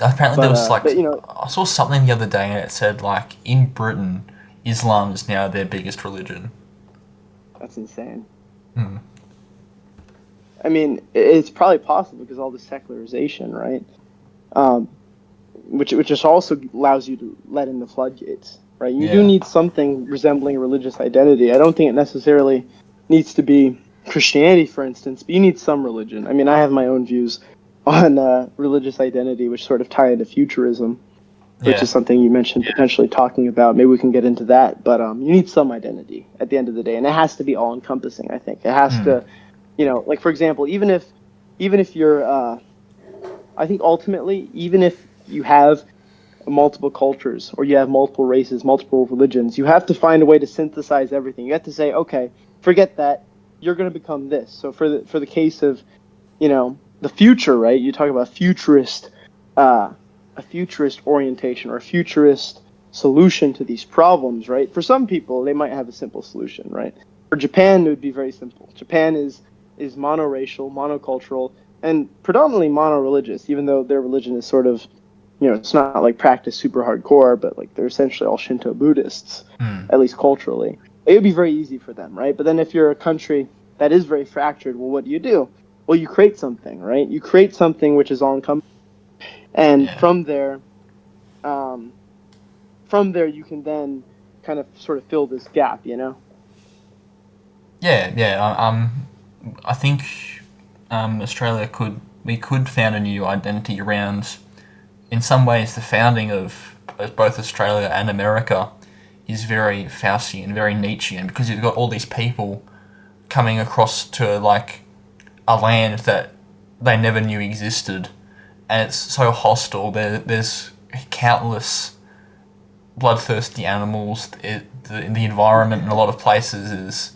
S2: Apparently, there was I saw something the other day and it said, like, in Britain, Islam is now their biggest religion.
S1: That's insane.
S2: Mm.
S1: I mean, it's probably possible because all the secularization, right? Um, which just also allows you to let in the floodgates, right? You do
S2: Yeah.
S1: need something resembling a religious identity. I don't think it necessarily needs to be Christianity, for instance, but you need some religion. I mean, I have my own views on religious identity, which sort of tie into futurism, which
S2: Yeah.
S1: is something you mentioned potentially talking about. Maybe we can get into that, but you need some identity at the end of the day, and it has to be all encompassing. I think it has
S2: Mm.
S1: to, like for example, even if you're, I think ultimately, even if you have multiple cultures or you have multiple races, multiple religions, you have to find a way to synthesize everything. You have to say, okay, forget that. You're going to become this. So for the case of, the future, right? You talk about uh, a futurist orientation or a futurist solution to these problems, right? For some people, they might have a simple solution, right? For Japan, it would be very simple. Japan is monoracial, monocultural, and predominantly mono-religious, even though their religion is sort of, it's not like practiced super hardcore, but like they're essentially all Shinto Buddhists,
S2: Mm.
S1: at least culturally. It would be very easy for them, right? But then if you're a country that is very fractured, well, what do? Well, you create something, right? You create something which is all encompassing, and
S2: Yeah.
S1: um, from there you can then kind of sort of fill this gap,
S2: Yeah. Yeah. I think Australia could found a new identity around. In some ways, the founding of both Australia and America is very Faustian, very Nietzschean, because you've got all these people coming across to like a land that they never knew existed, and it's so hostile. There's countless bloodthirsty animals. The environment in a lot of places is,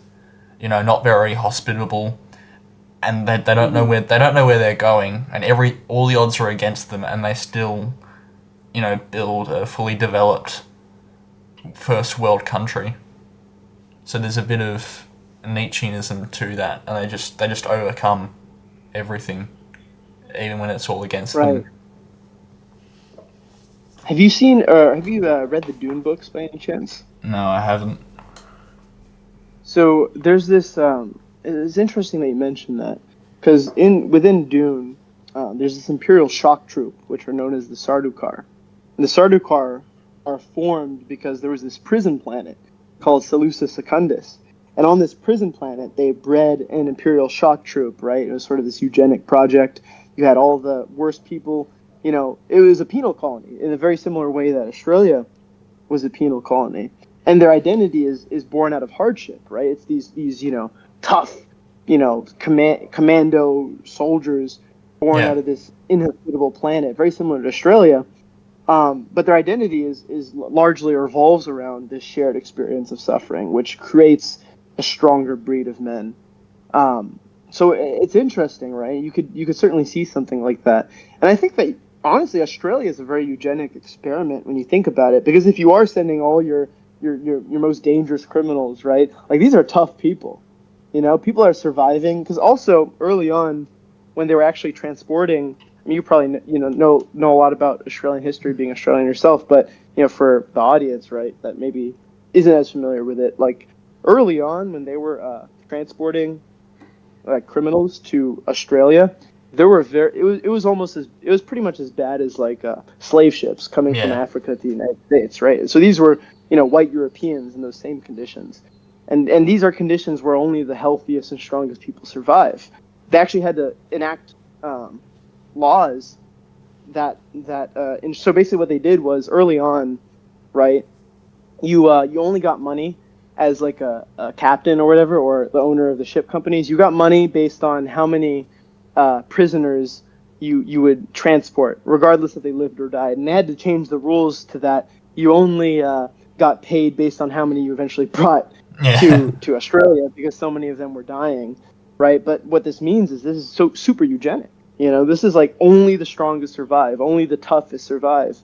S2: not very hospitable, and they don't know
S1: Mm-hmm.
S2: where they're going, and all the odds are against them, and they still, build a fully developed first world country. So there's a bit of Nietzscheanism to that, and they just overcome everything, even when it's all against
S1: Right.
S2: them.
S1: Have you seen or have you read the Dune books by any chance?
S2: No, I haven't.
S1: So there's this. It's interesting that you mentioned that because in within Dune, there's this Imperial shock troop, which are known as the Sardaukar. And the Sardaukar are formed because there was this prison planet called Seleucia Secundus, and on this prison planet they bred an Imperial shock troop. Right, it was sort of this eugenic project. You had all the worst people. It was a penal colony in a very similar way that Australia was a penal colony, and their identity is born out of hardship, right? It's these tough, commando soldiers born
S2: Yeah.
S1: out of this inhospitable planet, very similar to Australia. But their identity is largely revolves around this shared experience of suffering, which creates a stronger breed of men. So it's interesting, right? You could certainly see something like that, and I think that honestly, Australia is a very eugenic experiment when you think about it, because if you are sending all your most dangerous criminals, right? Like these are tough people, people are surviving because also early on, when they were actually transporting. I mean, you probably know a lot about Australian history, being Australian yourself, but for the audience, right, that maybe isn't as familiar with it, like early on when they were transporting criminals to Australia, there were it was pretty much as bad as like slave ships coming from
S2: Yeah.
S1: Africa to the United States, right? So these were white Europeans in those same conditions, and these are conditions where only the healthiest and strongest people survive. They actually had to enact laws and so basically what they did was early on, right? You only got money as like a captain or whatever, or the owner of the ship companies. You got money based on how many prisoners you would transport, regardless if they lived or died. And they had to change the rules to that. You only got paid based on how many you eventually brought
S2: Yeah.
S1: to Australia, because so many of them were dying, right? But what this means is this is so super eugenic. This is like only the strongest survive, only the toughest survive,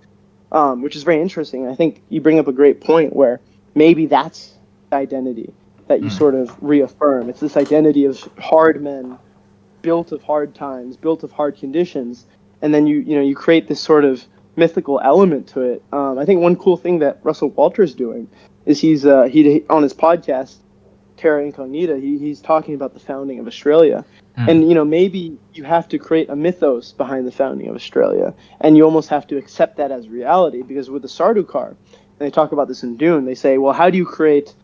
S1: which is very interesting. I think you bring up a great point where maybe that's the identity that you
S2: Mm.
S1: sort of reaffirm. It's this identity of hard men, built of hard times, built of hard conditions, and then you create this sort of mythical element to it. I think one cool thing that Russell Walter's doing is he on his podcast Terra Incognita, he's talking about the founding of Australia. And, maybe you have to create a mythos behind the founding of Australia, and you almost have to accept that as reality, because with the Sardaukar, and they talk about this in Dune, they say, well, how do you create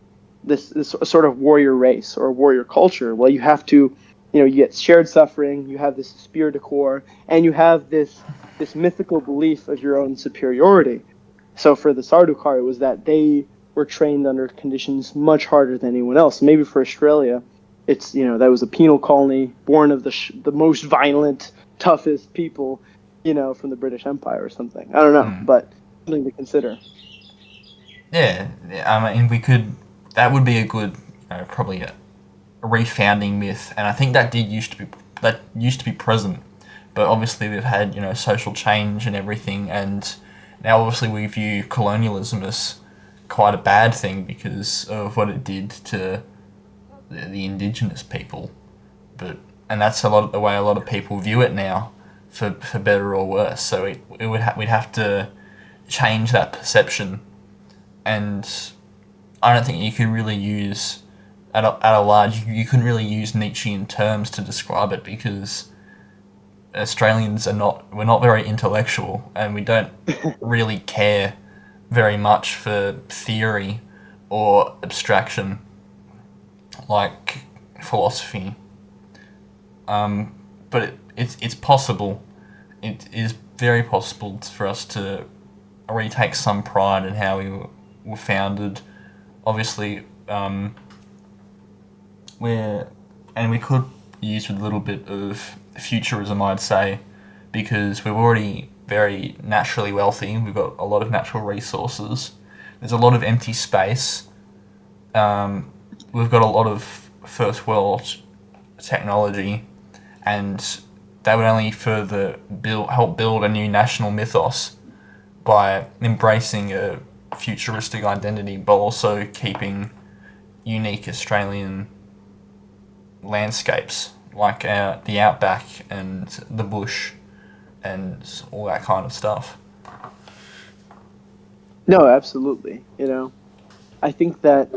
S1: this sort of warrior race or warrior culture? Well, you have to, you get shared suffering, you have this spirit de corps, and you have this mythical belief of your own superiority. So for the Sardaukar, it was that they were trained under conditions much harder than anyone else. Maybe for Australia, it's, that was a penal colony born of the most violent, toughest people, from the British Empire or something. I don't know, but something to consider.
S2: Yeah, I mean, that would be a good, probably a refounding myth, and I think that used to be present, but obviously we've had, social change and everything, and now obviously we view colonialism as quite a bad thing because of what it did to the indigenous people, and that's the way a lot of people view it now, for better or worse. So we'd have to change that perception, and I don't think you could really use at a large. You couldn't really use Nietzschean terms to describe it, because Australians we're not very intellectual, and we don't really care very much for theory or abstraction like philosophy. But it's possible. It is very possible for us to retake some pride in how we were founded. Obviously, we could use with a little bit of futurism, I'd say, because we're already very naturally wealthy. We've got a lot of natural resources. There's a lot of empty space. We've got a lot of first world technology, and that would only further help build a new national mythos by embracing a futuristic identity, but also keeping unique Australian landscapes like the outback and the bush and all that kind of stuff.
S1: No, absolutely. I think that,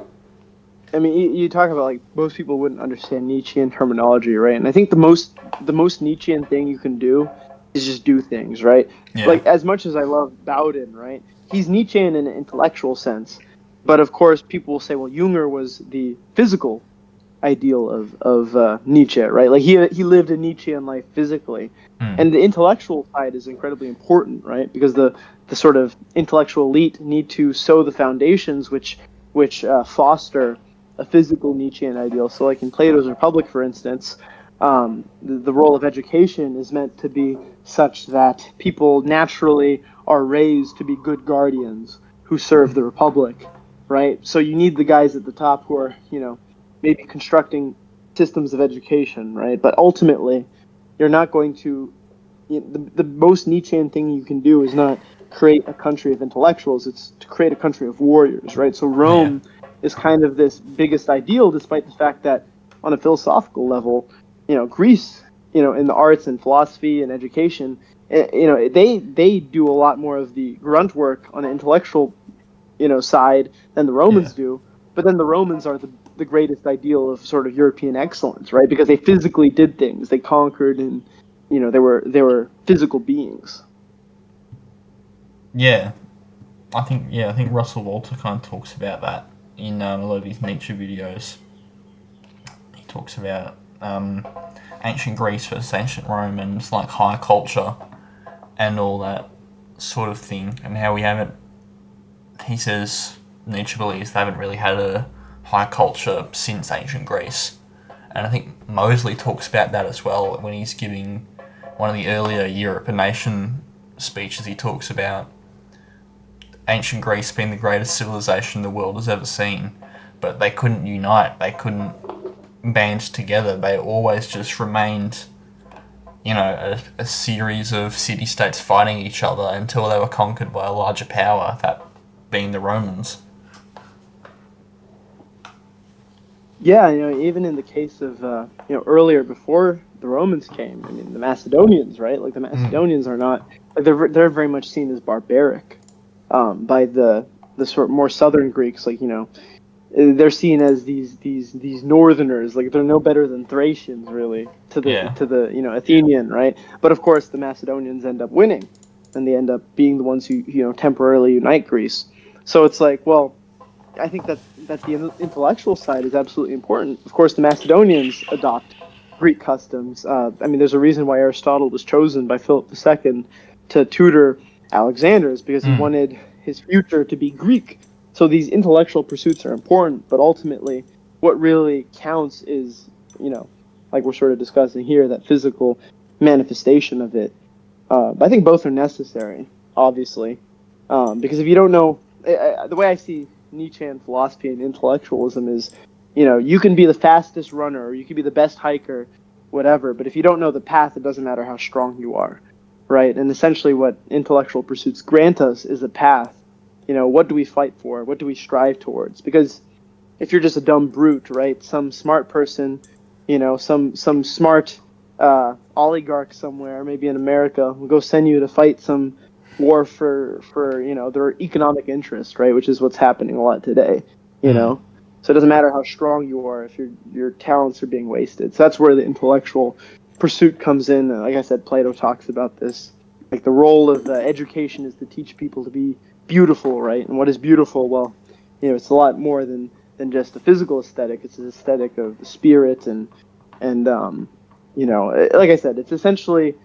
S1: I mean, you talk about, like, most people wouldn't understand Nietzschean terminology, right? And I think the most Nietzschean thing you can do is just do things, right?
S2: Yeah.
S1: Like, as much as I love Bowden, right? He's Nietzschean in an intellectual sense, but of course people will say, well, Junger was the physical ideal of Nietzsche, right? Like, he lived a Nietzschean life physically, and the intellectual side is incredibly important, right? Because the sort of intellectual elite need to sow the foundations which foster a physical Nietzschean ideal. So, like in Plato's Republic, for instance, the role of education is meant to be such that people naturally are raised to be good guardians who serve the Republic, right? So you need the guys at the top who are, maybe constructing systems of education, right? But ultimately, you're not going to. The most Nietzschean thing you can do is not create a country of intellectuals; it's to create a country of warriors, right? So Rome is kind of this biggest ideal, despite the fact that, on a philosophical level, Greece, in the arts and philosophy and education, they do a lot more of the grunt work on the intellectual, side than the Romans do. But then the Romans are the greatest ideal of sort of European excellence, right? Because they physically did things, they conquered, and they were physical beings.
S2: Yeah, I think Russell Walter kind of talks about that in a lot of his Nietzsche videos. He talks about ancient Greece versus ancient Rome, and it's like high culture and all that sort of thing, and how we haven't. He says Nietzsche believes they haven't really had a high culture since ancient Greece, and I think Mosley talks about that as well when he's giving one of the earlier Europe a Nation speeches. He talks about ancient Greece being the greatest civilization the world has ever seen, but they couldn't unite, they couldn't band together, they always just remained, a series of city-states fighting each other until they were conquered by a larger power, that being the Romans.
S1: Yeah, even in the case of, earlier, before the Romans came, I mean, the Macedonians, right? Like, the Macedonians are not, like, they're very much seen as barbaric by the sort of more southern Greeks, like, they're seen as these northerners, like they're no better than Thracians really to the Athenian, right? But of course the Macedonians end up winning, and they end up being the ones who temporarily unite Greece. So it's like, well, I think that the intellectual side is absolutely important. Of course, the Macedonians adopt Greek customs. I mean, there's a reason why Aristotle was chosen by Philip II to tutor Alexander, is because he wanted his future to be Greek. So these intellectual pursuits are important, but ultimately, what really counts is, like we're sort of discussing here, that physical manifestation of it. But I think both are necessary, obviously, because if you don't know, the way I see Nietzschean philosophy and intellectualism is, you can be the fastest runner, or you can be the best hiker, whatever, but if you don't know the path, it doesn't matter how strong you are, right? And essentially what intellectual pursuits grant us is a path. What do we fight for? What do we strive towards? Because if you're just a dumb brute, right, some smart person, some smart oligarch somewhere, maybe in America, will go send you to fight some war for their economic interest, right, which is what's happening a lot today, So it doesn't matter how strong you are if your talents are being wasted. So that's where the intellectual pursuit comes in. And like I said, Plato talks about this. Like the role of education is to teach people to be beautiful, right? And what is beautiful? Well, it's a lot more than just a physical aesthetic. It's an aesthetic of the spirit and like I said, it's essentially,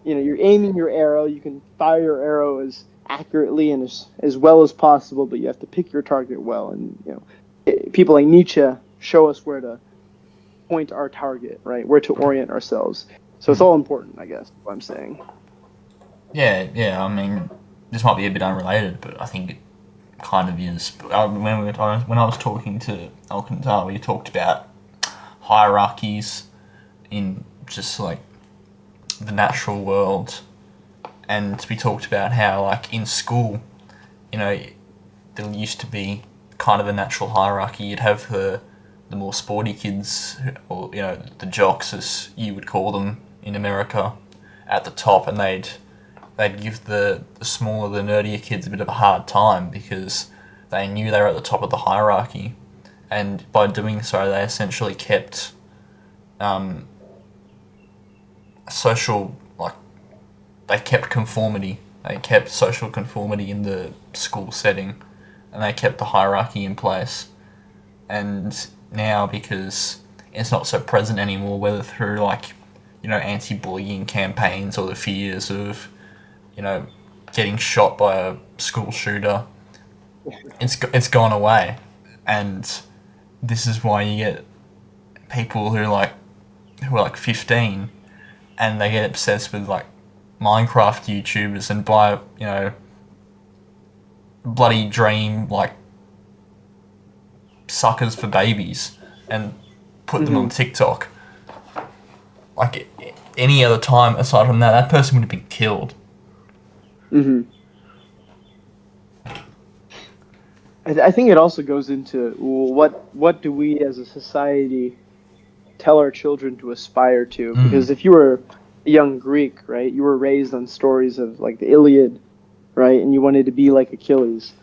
S1: you're aiming your arrow. You can fire your arrow as accurately and as well as possible, but you have to pick your target well. And people like Nietzsche show us where to point our target, right? Where to orient ourselves. So it's all important, I guess, what I'm saying.
S2: Yeah. I mean, this might be a bit unrelated, but I think it kind of is. When I was talking to Alcantar, we talked about hierarchies in just like the natural world, and we talked about how, like, in school, there used to be kind of a natural hierarchy. You'd have the more sporty kids, or the jocks, as you would call them in America, at the top, and they'd give the smaller, the nerdier kids a bit of a hard time because they knew they were at the top of the hierarchy, and by doing so, they essentially kept social, like, they kept conformity. They kept social conformity in the school setting, and they kept the hierarchy in place. And now, because it's not so present anymore, whether through anti-bullying campaigns or the fears of getting shot by a school shooter, it's gone away. And this is why you get people who are 15, and they get obsessed with Minecraft YouTubers and buy bloody dream suckers for babies and put them on TikTok. Like any other time aside from that person would have been killed.
S1: I think it also goes into what do we as a society tell our children to aspire to? Because if you were a young Greek, right, you were raised on stories of like the Iliad, right, and you wanted to be like Achilles,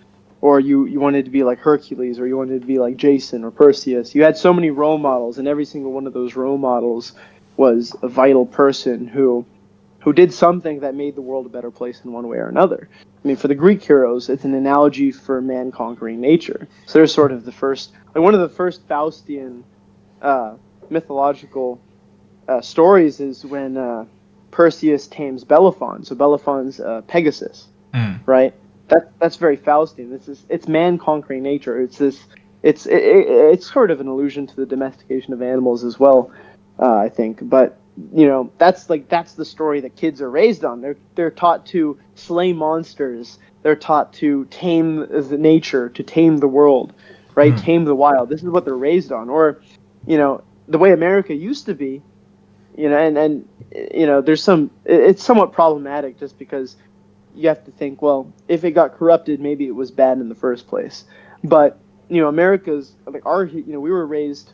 S1: or you wanted to be like Hercules, or you wanted to be like Jason or Perseus. You had so many role models, and every single one of those role models was a vital person who did something that made the world a better place in one way or another. I mean, for the Greek heroes, it's an analogy for man conquering nature. So they're sort of the first, one of the first Faustian mythological stories is when Perseus tames Bellerophon. So Bellerophon's Pegasus, right? That's very Faustian. It's man conquering nature. It's sort of an allusion to the domestication of animals as well, I think. But that's the story that kids are raised on. They're taught to slay monsters. They're taught to tame the nature, to tame the world, right? Tame the wild. This is what they're raised on. Or, the way America used to be, and there's it's somewhat problematic just because you have to think, well, if it got corrupted, maybe it was bad in the first place. But, America's, we were raised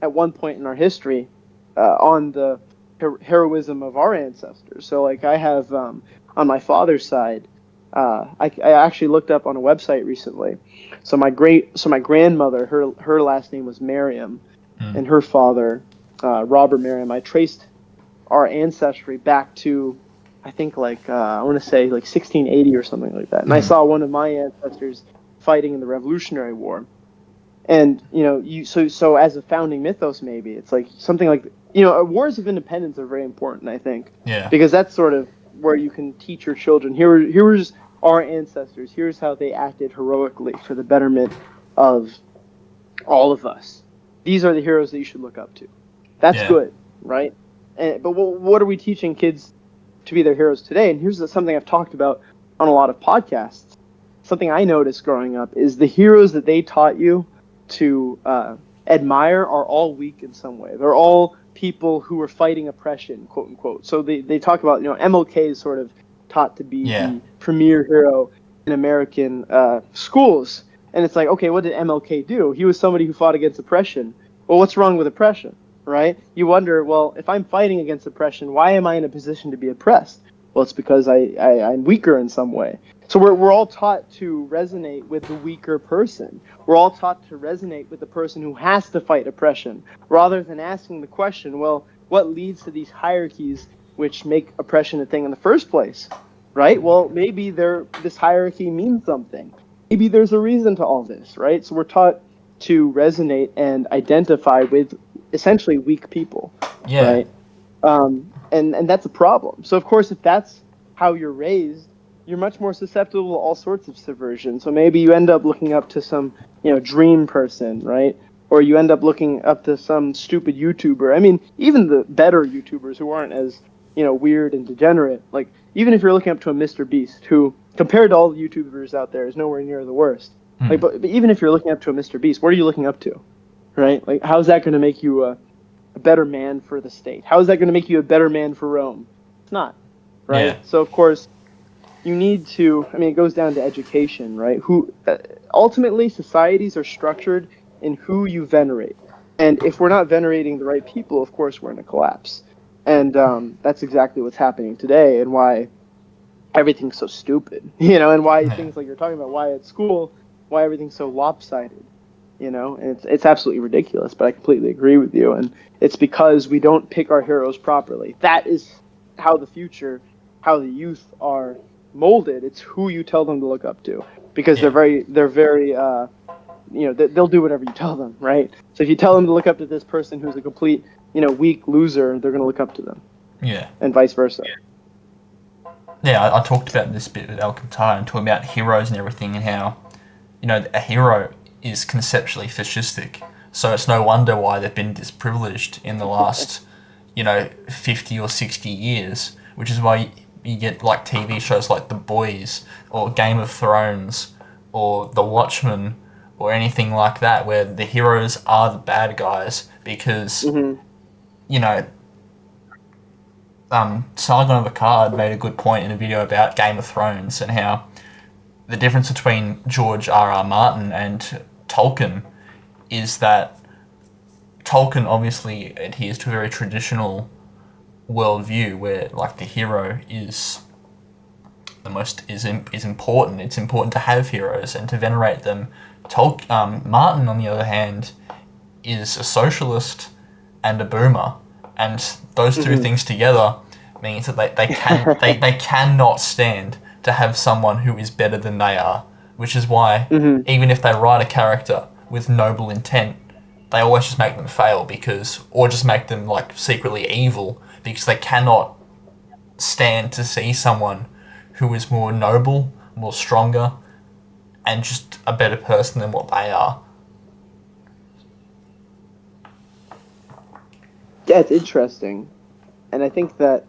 S1: at one point in our history on the heroism of our ancestors. So, I have, on my father's side, I actually looked up on a website recently. So my grandmother, her last name was Merriam, and her father, Robert Merriam. I traced our ancestry back to, I think I want to say 1680 or something like that. And I saw one of my ancestors fighting in the Revolutionary War. And so as a founding mythos, maybe it's like something like wars of independence are very important, I think, because that's sort of where you can teach your children. Here's our ancestors. Here's how they acted heroically for the betterment of all of us. These are the heroes that you should look up to. That's good, right? But what are we teaching kids to be their heroes today? And here's something I've talked about on a lot of podcasts. Something I noticed growing up is the heroes that they taught you to admire are all weak in some way. They're all people who were fighting oppression, quote unquote. So they talk about, MLK is sort of taught to be the premier hero in American schools. And it's like, okay, what did MLK do? He was somebody who fought against oppression. Well, what's wrong with oppression, right? You wonder, well, if I'm fighting against oppression, why am I in a position to be oppressed? Well, it's because I'm weaker in some way. So we're all taught to resonate with the weaker person. We're all taught to resonate with the person who has to fight oppression, rather than asking the question, well, what leads to these hierarchies which make oppression a thing in the first place, right? Well, maybe this hierarchy means something. Maybe there's a reason to all this, right? So we're taught to resonate and identify with essentially weak people, right? And that's a problem. So, of course, if that's how you're raised, you're much more susceptible to all sorts of subversion. So maybe you end up looking up to some, dream person, right? Or you end up looking up to some stupid YouTuber. I mean, even the better YouTubers who aren't as, weird and degenerate, like even if you're looking up to a Mr. Beast, who compared to all the YouTubers out there is nowhere near the worst. Like, but even if you're looking up to a Mr. Beast, what are you looking up to, right? Like, how's that going to make you a better man for the state? How is that going to make you a better man for Rome? It's not, right?
S2: Yeah.
S1: So of course, you need to. I mean, it goes down to education, right? Ultimately, societies are structured in who you venerate, and if we're not venerating the right people, of course, we're in a collapse. And that's exactly what's happening today, and why everything's so stupid, and why things like you're talking about, why at school, why everything's so lopsided, and it's absolutely ridiculous. But I completely agree with you, and it's because we don't pick our heroes properly. That is how the youth are molded. It's who you tell them to look up to, because they're very they'll do whatever you tell them, right? So if you tell them to look up to this person who's a complete weak loser, they're going to look up to them, and vice versa.
S2: I talked about this bit with Alcantara and talking about heroes and everything, and how a hero is conceptually fascistic, so it's no wonder why they've been disprivileged in the last 50 or 60 years, which is why you get like TV shows like The Boys or Game of Thrones or The Watchmen or anything like that, where the heroes are the bad guys, because Sargon of Akkad made a good point in a video about Game of Thrones and how the difference between George R.R. Martin and Tolkien is that Tolkien obviously adheres to a very traditional worldview where like the hero is important. It's important to have heroes and to venerate them. Martin, on the other hand, is a socialist and a boomer, and those two things together means that they cannot stand to have someone who is better than they are, which is why even if they write a character with noble intent, they always just make them fail, or just make them like secretly evil, because they cannot stand to see someone who is more noble, more stronger, and just a better person than what they are.
S1: Yeah, it's interesting. And I think that,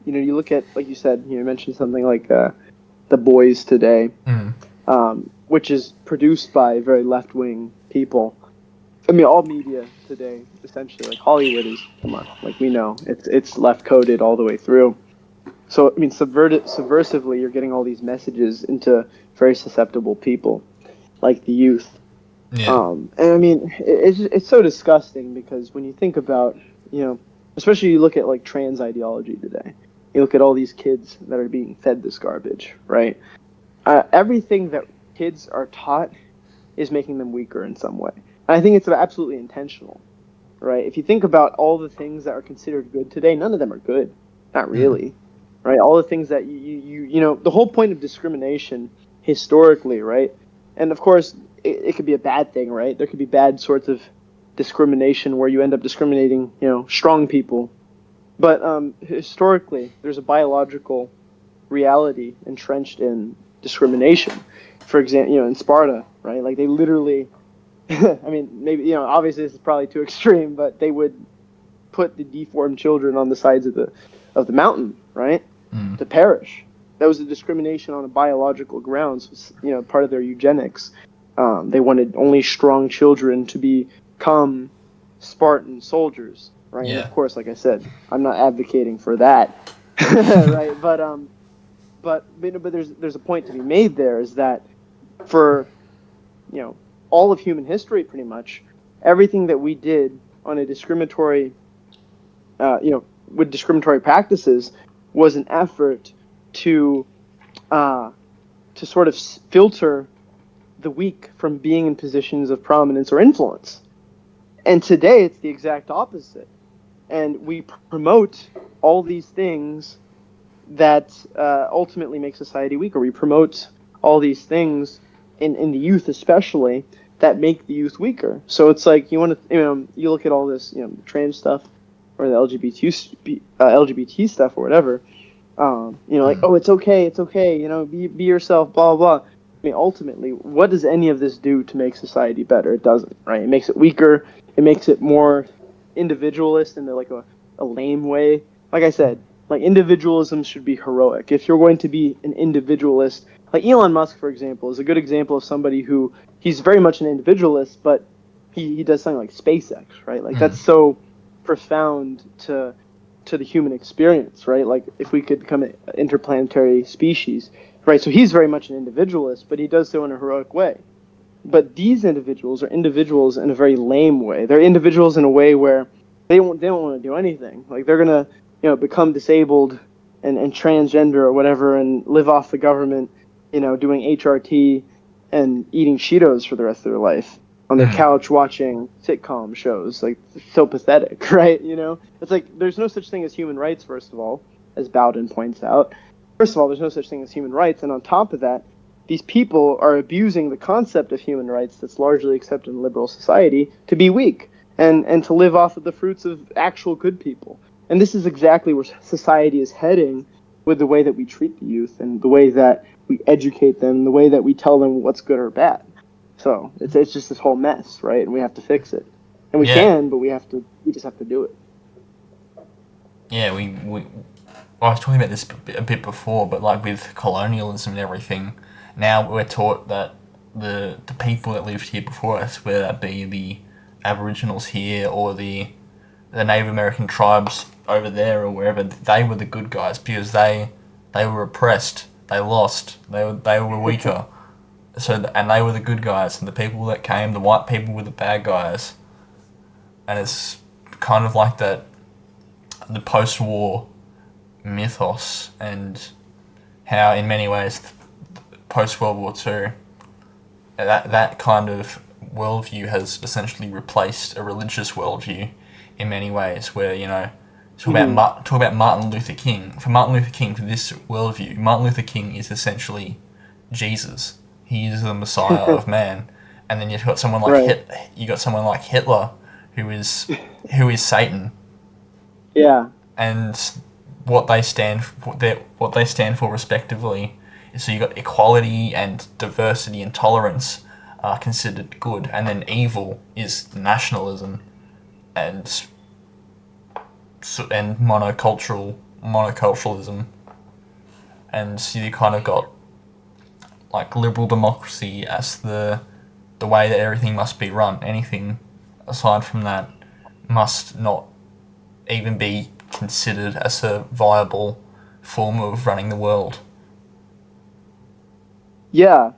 S1: you look at, like you said, you mentioned something like The Boys today, which is produced by very left-wing people. I mean, all media today, essentially, like Hollywood is, come on, like we know, it's left-coded all the way through. So, I mean, subversively, you're getting all these messages into very susceptible people, like the youth. And I mean, it's so disgusting, because when you think about, especially you look at like trans ideology today, You look at all these kids that are being fed this garbage, right? Everything that kids are taught is making them weaker in some way. And I think it's absolutely intentional, right? If you think about all the things that are considered good today, none of them are good. Not really, right? All the things that you know, the whole point of discrimination historically, right? And of course, it could be a bad thing, right? There could be bad sorts of discrimination where you end up discriminating, you know, strong people. But historically, there's a biological reality entrenched in discrimination. For example, you know, in Sparta, right? Like they literally, I mean, maybe, you know, obviously this is probably too extreme, but they would put the deformed children on the sides of the mountain, right, to perish. That was a discrimination on a biological grounds. You know, part of their eugenics. They wanted only strong children to become Spartan soldiers, right?
S2: Yeah.
S1: And of course, like I said, I'm not advocating for that, right? But there's a point to be made there, is that for, you know, all of human history, pretty much everything that we did on a discriminatory, you know, with discriminatory practices, was an effort to sort of filter the weak from being in positions of prominence or influence. And today it's the exact opposite. And we promote all these things that ultimately make society weaker. We promote all these things in the youth, especially, that make the youth weaker. So it's like, you want to, you know, you look at all this, you know, trans stuff or the LGBT stuff or whatever. You know, like, oh, it's okay, you know, be yourself, blah, blah, blah. I mean, ultimately, what does any of this do to make society better? It doesn't, right? It makes it weaker. It makes it more individualist in like a lame way. Like I said, like, individualism should be heroic. If you're going to be an individualist, like Elon Musk, for example, is a good example of somebody who, he's very much an individualist, but he does something like SpaceX, right? Like, that's so profound to the human experience, right? Like, if we could become an interplanetary species, right? So he's very much an individualist, but he does so in a heroic way. But these individuals are individuals in a very lame way. They're individuals in a way where they don't want to do anything. Like, they're gonna, you know, become disabled and transgender or whatever, and live off the government, you know, doing HRT and eating Cheetos for the rest of their life on their couch watching sitcom shows. Like, so pathetic, right? You know, it's like, there's no such thing as human rights, first of all, as Bowden points out. First of all, there's no such thing as human rights, and on top of that, these people are abusing the concept of human rights that's largely accepted in liberal society to be weak and to live off of the fruits of actual good people. And this is exactly where society is heading with the way that we treat the youth and the way that we educate them, the way that we tell them what's good or bad. So it's just this whole mess, right? And we have to fix it. And we can, but we just have to do it.
S2: Yeah, I was talking about this a bit before, but like with colonialism and everything, now we're taught that the people that lived here before us, whether that be the Aboriginals here or the Native American tribes over there or wherever, they were the good guys because they were oppressed, they lost, they were weaker, and they were the good guys, and the people that came, the white people, were the bad guys. And it's kind of like that, the post-war mythos, and how in many ways post-World War II, that kind of worldview has essentially replaced a religious worldview in many ways, where, you know, talk about Martin Luther King. For Martin Luther King, for this worldview, Martin Luther King is essentially Jesus. He is the Messiah of man. And then you've got someone like Hitler, who is Satan.
S1: Yeah.
S2: And what they stand for respectively. So you got equality and diversity and tolerance are considered good, and then evil is nationalism and monoculturalism, and so you kind of got like liberal democracy as the way that everything must be run. Anything aside from that must not even be considered as a viable form of running the world.
S1: Yeah,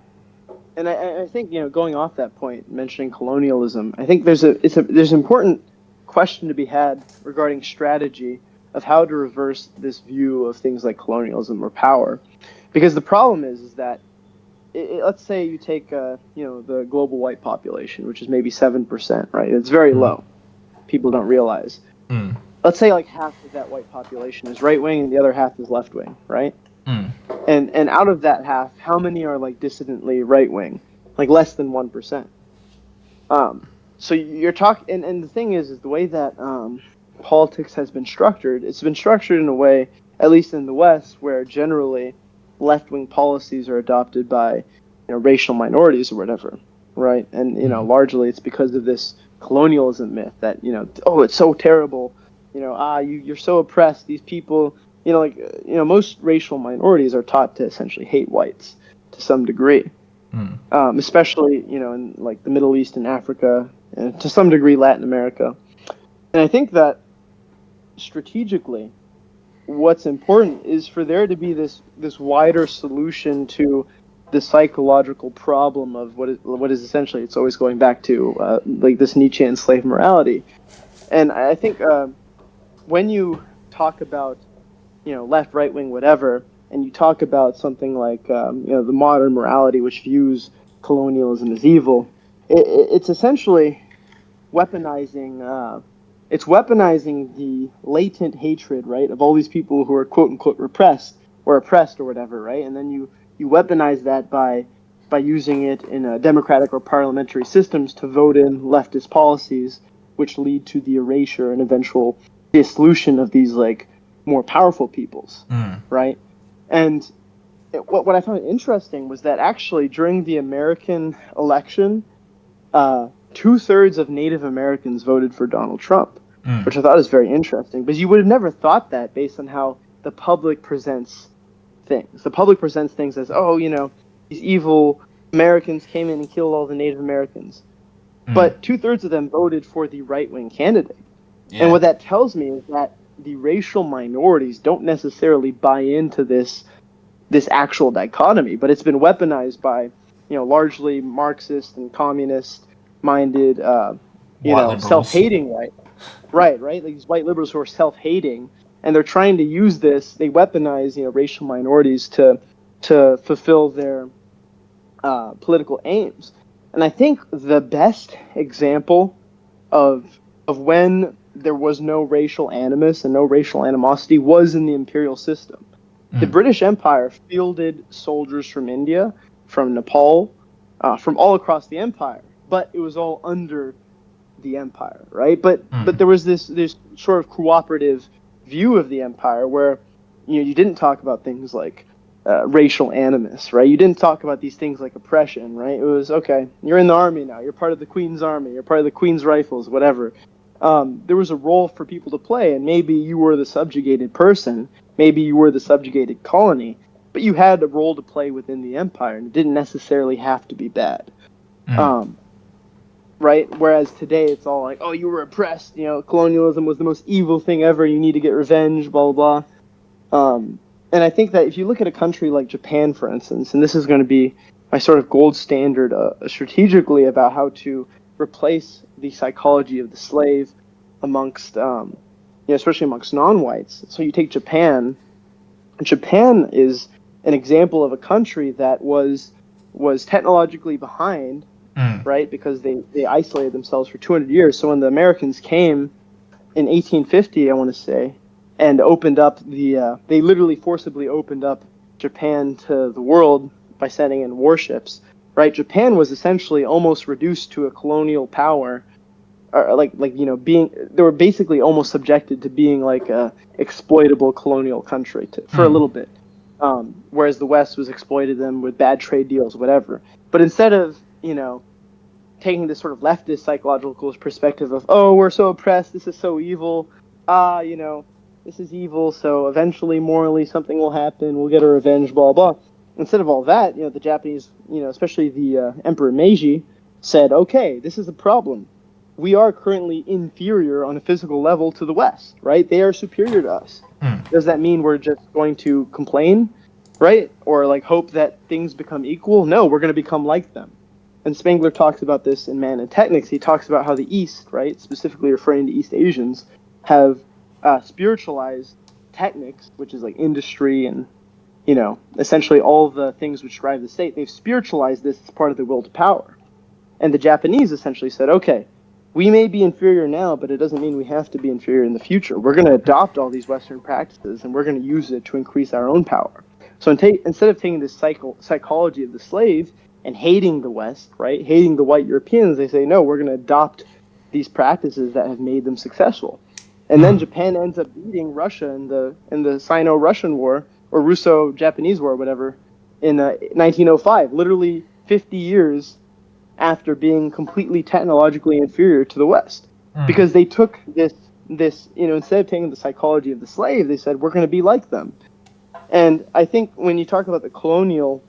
S1: and I think, you know, going off that point, mentioning colonialism, I think there's an important question to be had regarding strategy of how to reverse this view of things like colonialism or power. Because the problem is that let's say you take the global white population, which is maybe 7%, right? It's very low. People don't realize. Let's say like half of that white population is right wing and the other half is left wing, right? And out of that half, how many are like dissidently right wing? Like less than 1%. So you're talking, and the thing is the way that politics has been structured. It's been structured in a way, at least in the West, where generally left-wing policies are adopted by racial minorities or whatever, right? And largely it's because of this colonialism myth that oh, it's so terrible, you're so oppressed. These people, most racial minorities are taught to essentially hate whites to some degree. Especially in like the Middle East and Africa, and to some degree Latin America. And I think that strategically, what's important is for there to be this wider solution to the psychological problem of what is essentially, it's always going back to like this Nietzschean slave morality. And I think when you talk about left, right wing, whatever, and you talk about something like the modern morality, which views colonialism as evil, it's essentially weaponizing. It's weaponizing the latent hatred, right, of all these people who are quote unquote repressed or oppressed or whatever, right? And then you weaponize that by using it in democratic or parliamentary systems to vote in leftist policies, which lead to the erasure and eventual dissolution of these like more powerful peoples, right? And what I found interesting was that actually during the American election, 2/3 of Native Americans voted for Donald Trump, which I thought is very interesting, because you would have never thought that based on how the public presents things. The public presents things as, oh, these evil Americans came in and killed all the Native Americans. But 2/3 of them voted for the right-wing candidate. Yeah. And what that tells me is that the racial minorities don't necessarily buy into this actual dichotomy, but it's been weaponized by, largely Marxist and communist-minded, self-hating right, like these white liberals who are self-hating, and they're trying to use this. They weaponize, racial minorities to fulfill their political aims. And I think the best example of when there was no racial animus and no racial animosity was in the imperial system. The British Empire fielded soldiers from India, from Nepal, from all across the empire, but it was all under the empire, right? But there was this sort of cooperative view of the empire where you didn't talk about things like racial animus, right? You didn't talk about these things like oppression, right? It was, okay, you're in the army now, you're part of the Queen's Army, you're part of the Queen's Rifles, whatever. There was a role for people to play, and maybe you were the subjugated person, maybe you were the subjugated colony, but you had a role to play within the empire, and it didn't necessarily have to be bad. Right? Whereas today it's all like, oh, you were oppressed, colonialism was the most evil thing ever, you need to get revenge, blah, blah, blah. And I think that if you look at a country like Japan, for instance, and this is going to be my sort of gold standard strategically about how to replace the psychology of the slave amongst, especially amongst non-whites. So you take Japan. Japan is an example of a country that was technologically behind, right? Because they isolated themselves for 200 years. So when the Americans came in 1850, I want to say, and opened up they literally forcibly opened up Japan to the world by sending in warships, right? Japan was essentially almost reduced to a colonial power, or they were basically almost subjected to being like a exploitable colonial country for a little bit, whereas the West was exploited them with bad trade deals, whatever. But instead of taking this sort of leftist psychological perspective of, oh, we're so oppressed, this is so evil, this is evil, so eventually morally something will happen, we'll get a revenge, blah, blah. Instead of all that, the Japanese, especially the Emperor Meiji, said, okay, this is a problem. We are currently inferior on a physical level to the West, right? They are superior to us. Does that mean we're just going to complain, right? Or like hope that things become equal? No, we're going to become like them. And Spengler talks about this in Man and Technics. He talks about how the East, right, specifically referring to East Asians, have spiritualized techniques, which is like industry and essentially all the things which drive the state. They've spiritualized this as part of the will to power. And the Japanese essentially said, okay, we may be inferior now, but it doesn't mean we have to be inferior in the future. We're going to adopt all these Western practices, and we're going to use it to increase our own power. So instead of taking this psychology of the slave and hating the West, right, hating the white Europeans, they say, no, we're going to adopt these practices that have made them successful. And then Japan ends up beating Russia in the Sino-Russian War, or Russo-Japanese War, or whatever, in 1905, literally 50 years after being completely technologically inferior to the West, because they took this instead of taking the psychology of the slave, they said we're going to be like them. And I think when you talk about the colonial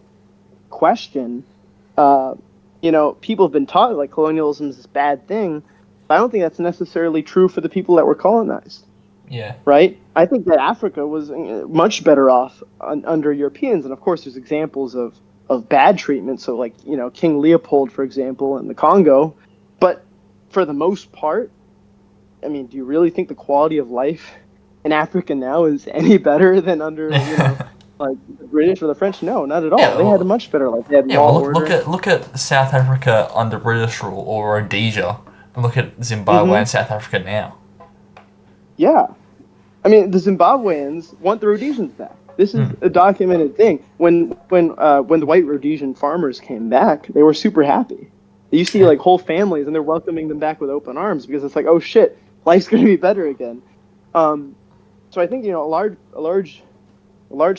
S1: question, people have been taught like colonialism is this bad thing, but I don't think that's necessarily true for the people that were colonized.
S2: Yeah.
S1: Right? I think that Africa was much better off under Europeans, and of course there's examples of bad treatment, so like King Leopold, for example, in the Congo. But for the most part, I mean, do you really think the quality of life in Africa now is any better than under like the British or the French? No, not at all.
S2: Yeah,
S1: they had a much better life. They had law order.
S2: Look at South Africa under British rule, or Rhodesia, and look at Zimbabwe and South Africa now.
S1: Yeah, I mean, the Zimbabweans want the Rhodesians back. This is a documented thing. When the white Rhodesian farmers came back, they were super happy. You see like whole families, and they're welcoming them back with open arms because it's like, oh shit, life's going to be better again. So I think a large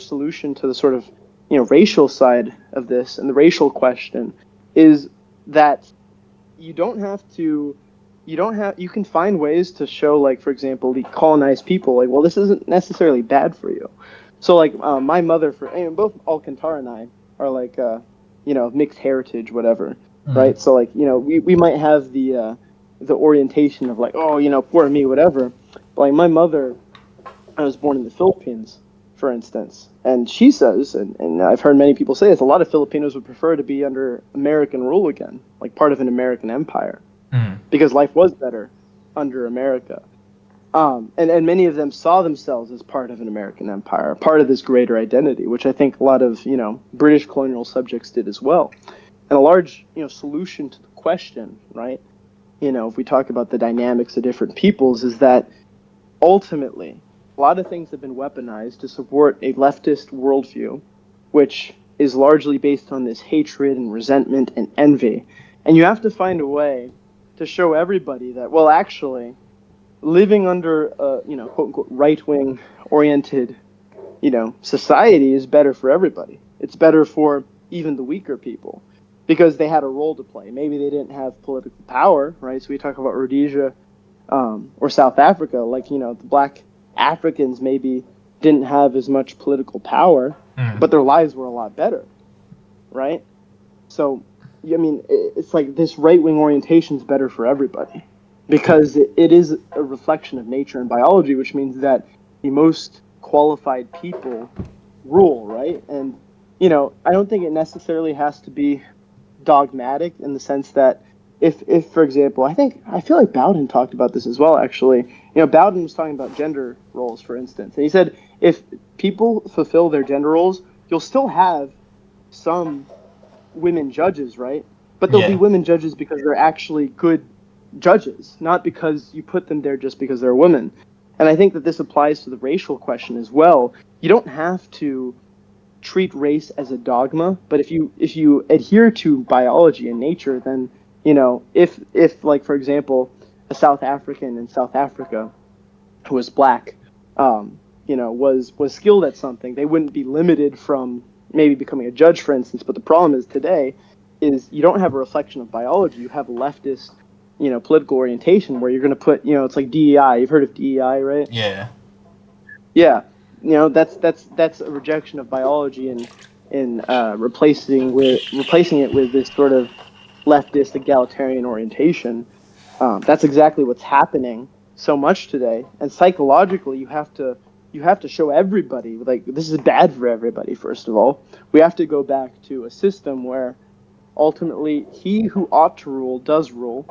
S1: solution to the sort of racial side of this and the racial question is that you can find ways to show, like, for example, the colonized people, like, well, this isn't necessarily bad for you. So, like, my mother, both Alcantara and I are, like, mixed heritage, whatever, right? So, like, we might have the orientation of, like, oh, poor me, whatever. But, like, my mother, I was born in the Philippines, for instance, and she says, and I've heard many people say this, a lot of Filipinos would prefer to be under American rule again, like part of an American empire, because life was better under America. And many of them saw themselves as part of an American empire, part of this greater identity, which I think a lot of, British colonial subjects did as well. And a large, solution to the question, right, if we talk about the dynamics of different peoples, is that ultimately a lot of things have been weaponized to support a leftist worldview, which is largely based on this hatred and resentment and envy. And you have to find a way to show everybody that, well, actually, living under a, quote unquote, right-wing oriented, society is better for everybody. It's better for even the weaker people because they had a role to play. Maybe they didn't have political power, right? So we talk about Rhodesia or South Africa, like, the black Africans maybe didn't have as much political power, but their lives were a lot better, right? So, I mean, it's like this right-wing orientation is better for everybody because it is a reflection of nature and biology, which means that the most qualified people rule, right? And, I don't think it necessarily has to be dogmatic in the sense that if for example, I feel like Bowden talked about this as well, actually. Bowden was talking about gender roles, for instance. And he said, if people fulfill their gender roles, you'll still have some women judges, right? But there'll be women judges because they're actually good judges, not because you put them there just because they're women. And I think that this applies to the racial question as well. You don't have to treat race as a dogma, but if you adhere to biology and nature, then if like, for example, a South African in South Africa who was black, was skilled at something, they wouldn't be limited from maybe becoming a judge, for instance. But the problem is today is you don't have a reflection of biology. You have a leftist, political orientation where you're going to put, it's like DEI. You've heard of DEI, right?
S2: Yeah.
S1: Yeah. That's a rejection of biology and replacing it with this sort of leftist egalitarian orientation. That's exactly what's happening so much today. And psychologically, you have to show everybody, like, this is bad for everybody. First of all, we have to go back to a system where ultimately he who ought to rule does rule,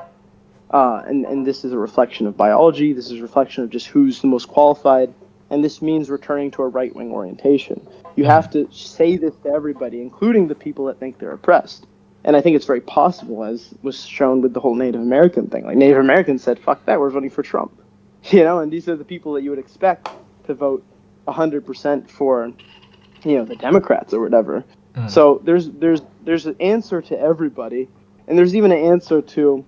S1: and this is a reflection of biology. This is a reflection of just who's the most qualified, and this means returning to a right-wing orientation. You have to say this to everybody, including the people that think they're oppressed. And I think it's very possible, as was shown with the whole Native American thing. Like, Native Americans said, fuck that, we're voting for Trump. And these are the people that you would expect to vote 100% for, the Democrats or whatever. So there's an answer to everybody, and there's even an answer to,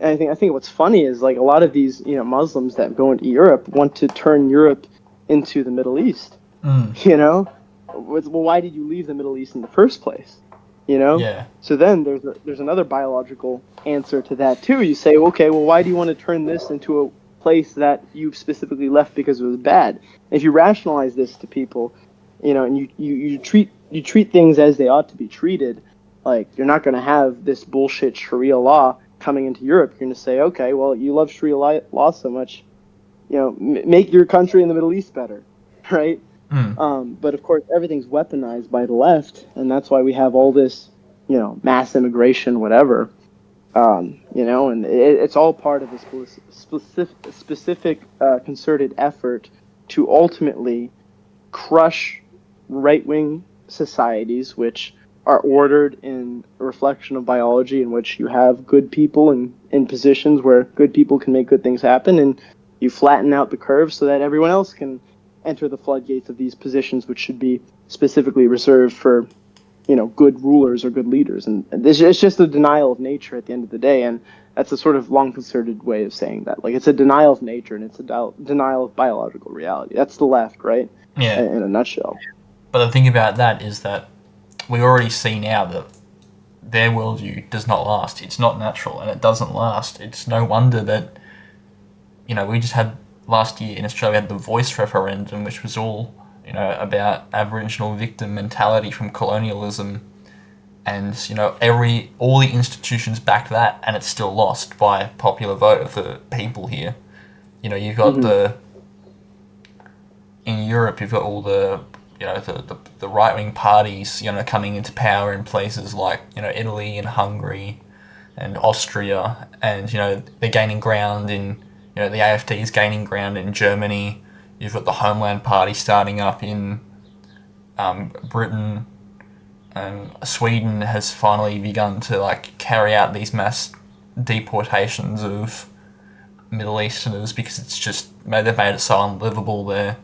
S1: I think what's funny is, like, a lot of these, Muslims that go into Europe want to turn Europe into the Middle East. Well, why did you leave the Middle East in the first place?
S2: Yeah.
S1: So then there's another biological answer to that too. You say, okay, well, why do you want to turn this into a place that you specifically left because it was bad? If you rationalize this to people, and you treat things as they ought to be treated, like, you're not going to have this bullshit Sharia law coming into Europe. You're going to say, okay, well, you love Sharia law so much, make your country in the Middle East better, right? But of course, everything's weaponized by the left, and that's why we have all this, mass immigration, whatever. And it's all part of this specific concerted effort to ultimately crush right-wing societies, which are ordered in a reflection of biology, in which you have good people in positions where good people can make good things happen, and you flatten out the curve so that everyone else can enter the floodgates of these positions, which should be specifically reserved for, good rulers or good leaders. And it's just a denial of nature at the end of the day, and that's a sort of long concerted way of saying that. Like, it's a denial of nature, and it's a denial of biological reality. That's the left, right?
S2: Yeah.
S1: In a nutshell.
S2: But the thing about that is that we already see now that their worldview does not last. It's not natural, and it doesn't last. It's no wonder that, we just had last year in Australia had the Voice referendum, which was all, about Aboriginal victim mentality from colonialism, and all the institutions backed that, and it's still lost by popular vote of the people here. You've got in Europe, you've got all the the right-wing parties, coming into power in places like, Italy and Hungary and Austria, and, they're gaining ground in, the AfD is gaining ground in Germany. You've got the Homeland Party starting up in Britain, and Sweden has finally begun to, carry out these mass deportations of Middle Easterners because they've made it so unlivable there.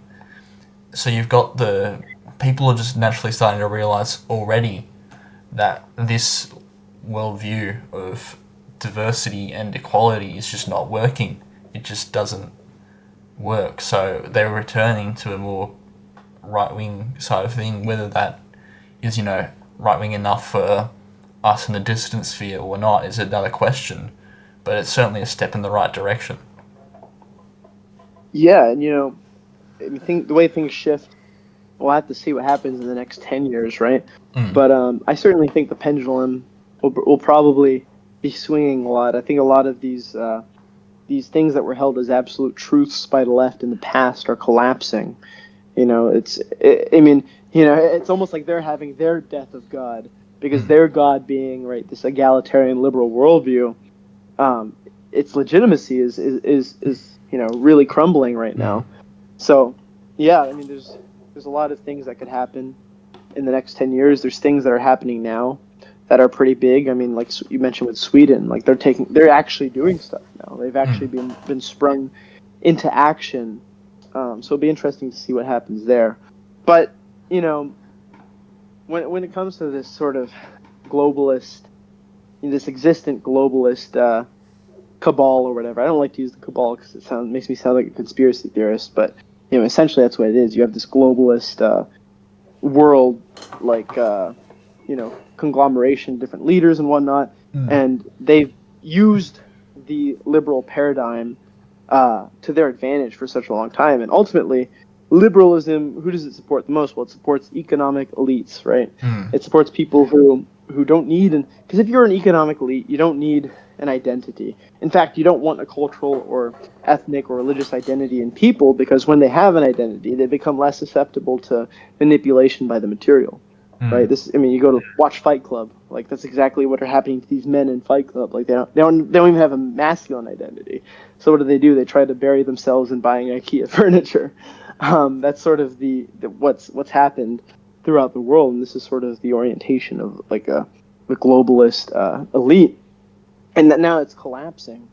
S2: So you've got the people are just naturally starting to realise already that this worldview of diversity and equality is just not working. It just doesn't work. So they're returning to a more right-wing side of thing. Whether that is, right-wing enough for us in the dissident sphere or not is another question. But it's certainly a step in the right direction.
S1: Yeah, and I think the way things shift, we'll have to see what happens in the next 10 years, right? But I certainly think the pendulum will probably be swinging a lot. I think a lot of these things that were held as absolute truths by the left in the past are collapsing. It's almost like they're having their death of God, because their God being, right, this egalitarian liberal worldview, its legitimacy is really crumbling right now. So, yeah, there's a lot of things that could happen in the next 10 years. There's things that are happening now that are pretty big. Like you mentioned with Sweden, like they're actually doing stuff now. They've actually been sprung into action. So it'll be interesting to see what happens there. But, when it comes to this sort of globalist, this existent globalist cabal or whatever, I don't like to use the cabal because it makes me sound like a conspiracy theorist, but essentially that's what it is. You have this globalist world, conglomeration, different leaders and whatnot, and they've used the liberal paradigm to their advantage for such a long time. And ultimately, liberalism, who does it support the most? Well, it supports economic elites, right? It supports people who don't need because if you're an economic elite, you don't need an identity. In fact, you don't want a cultural or ethnic or religious identity in people, because when they have an identity, they become less susceptible to manipulation by the material, right? You go to watch Fight Club, Like that's exactly what are happening to these men in Fight Club. Like they don't even have a masculine identity. So what do? They try to bury themselves in buying IKEA furniture. That's sort of the what's happened throughout the world, and this is sort of the orientation of like the globalist elite, and that now it's collapsing.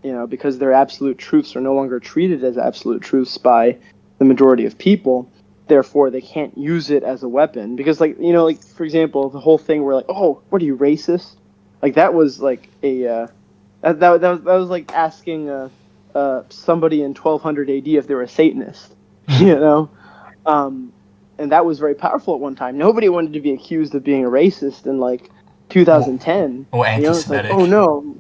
S1: Because their absolute truths are no longer treated as absolute truths by the majority of people. Therefore, they can't use it as a weapon. Because, like for example, the whole thing where like, oh, what are you, racist? Like that was like that was like asking somebody in 1200 AD if they were a Satanist. And that was very powerful at one time. Nobody wanted to be accused of being a racist in like 2010.
S2: Or
S1: It's like,
S2: anti-Semitic.
S1: oh no.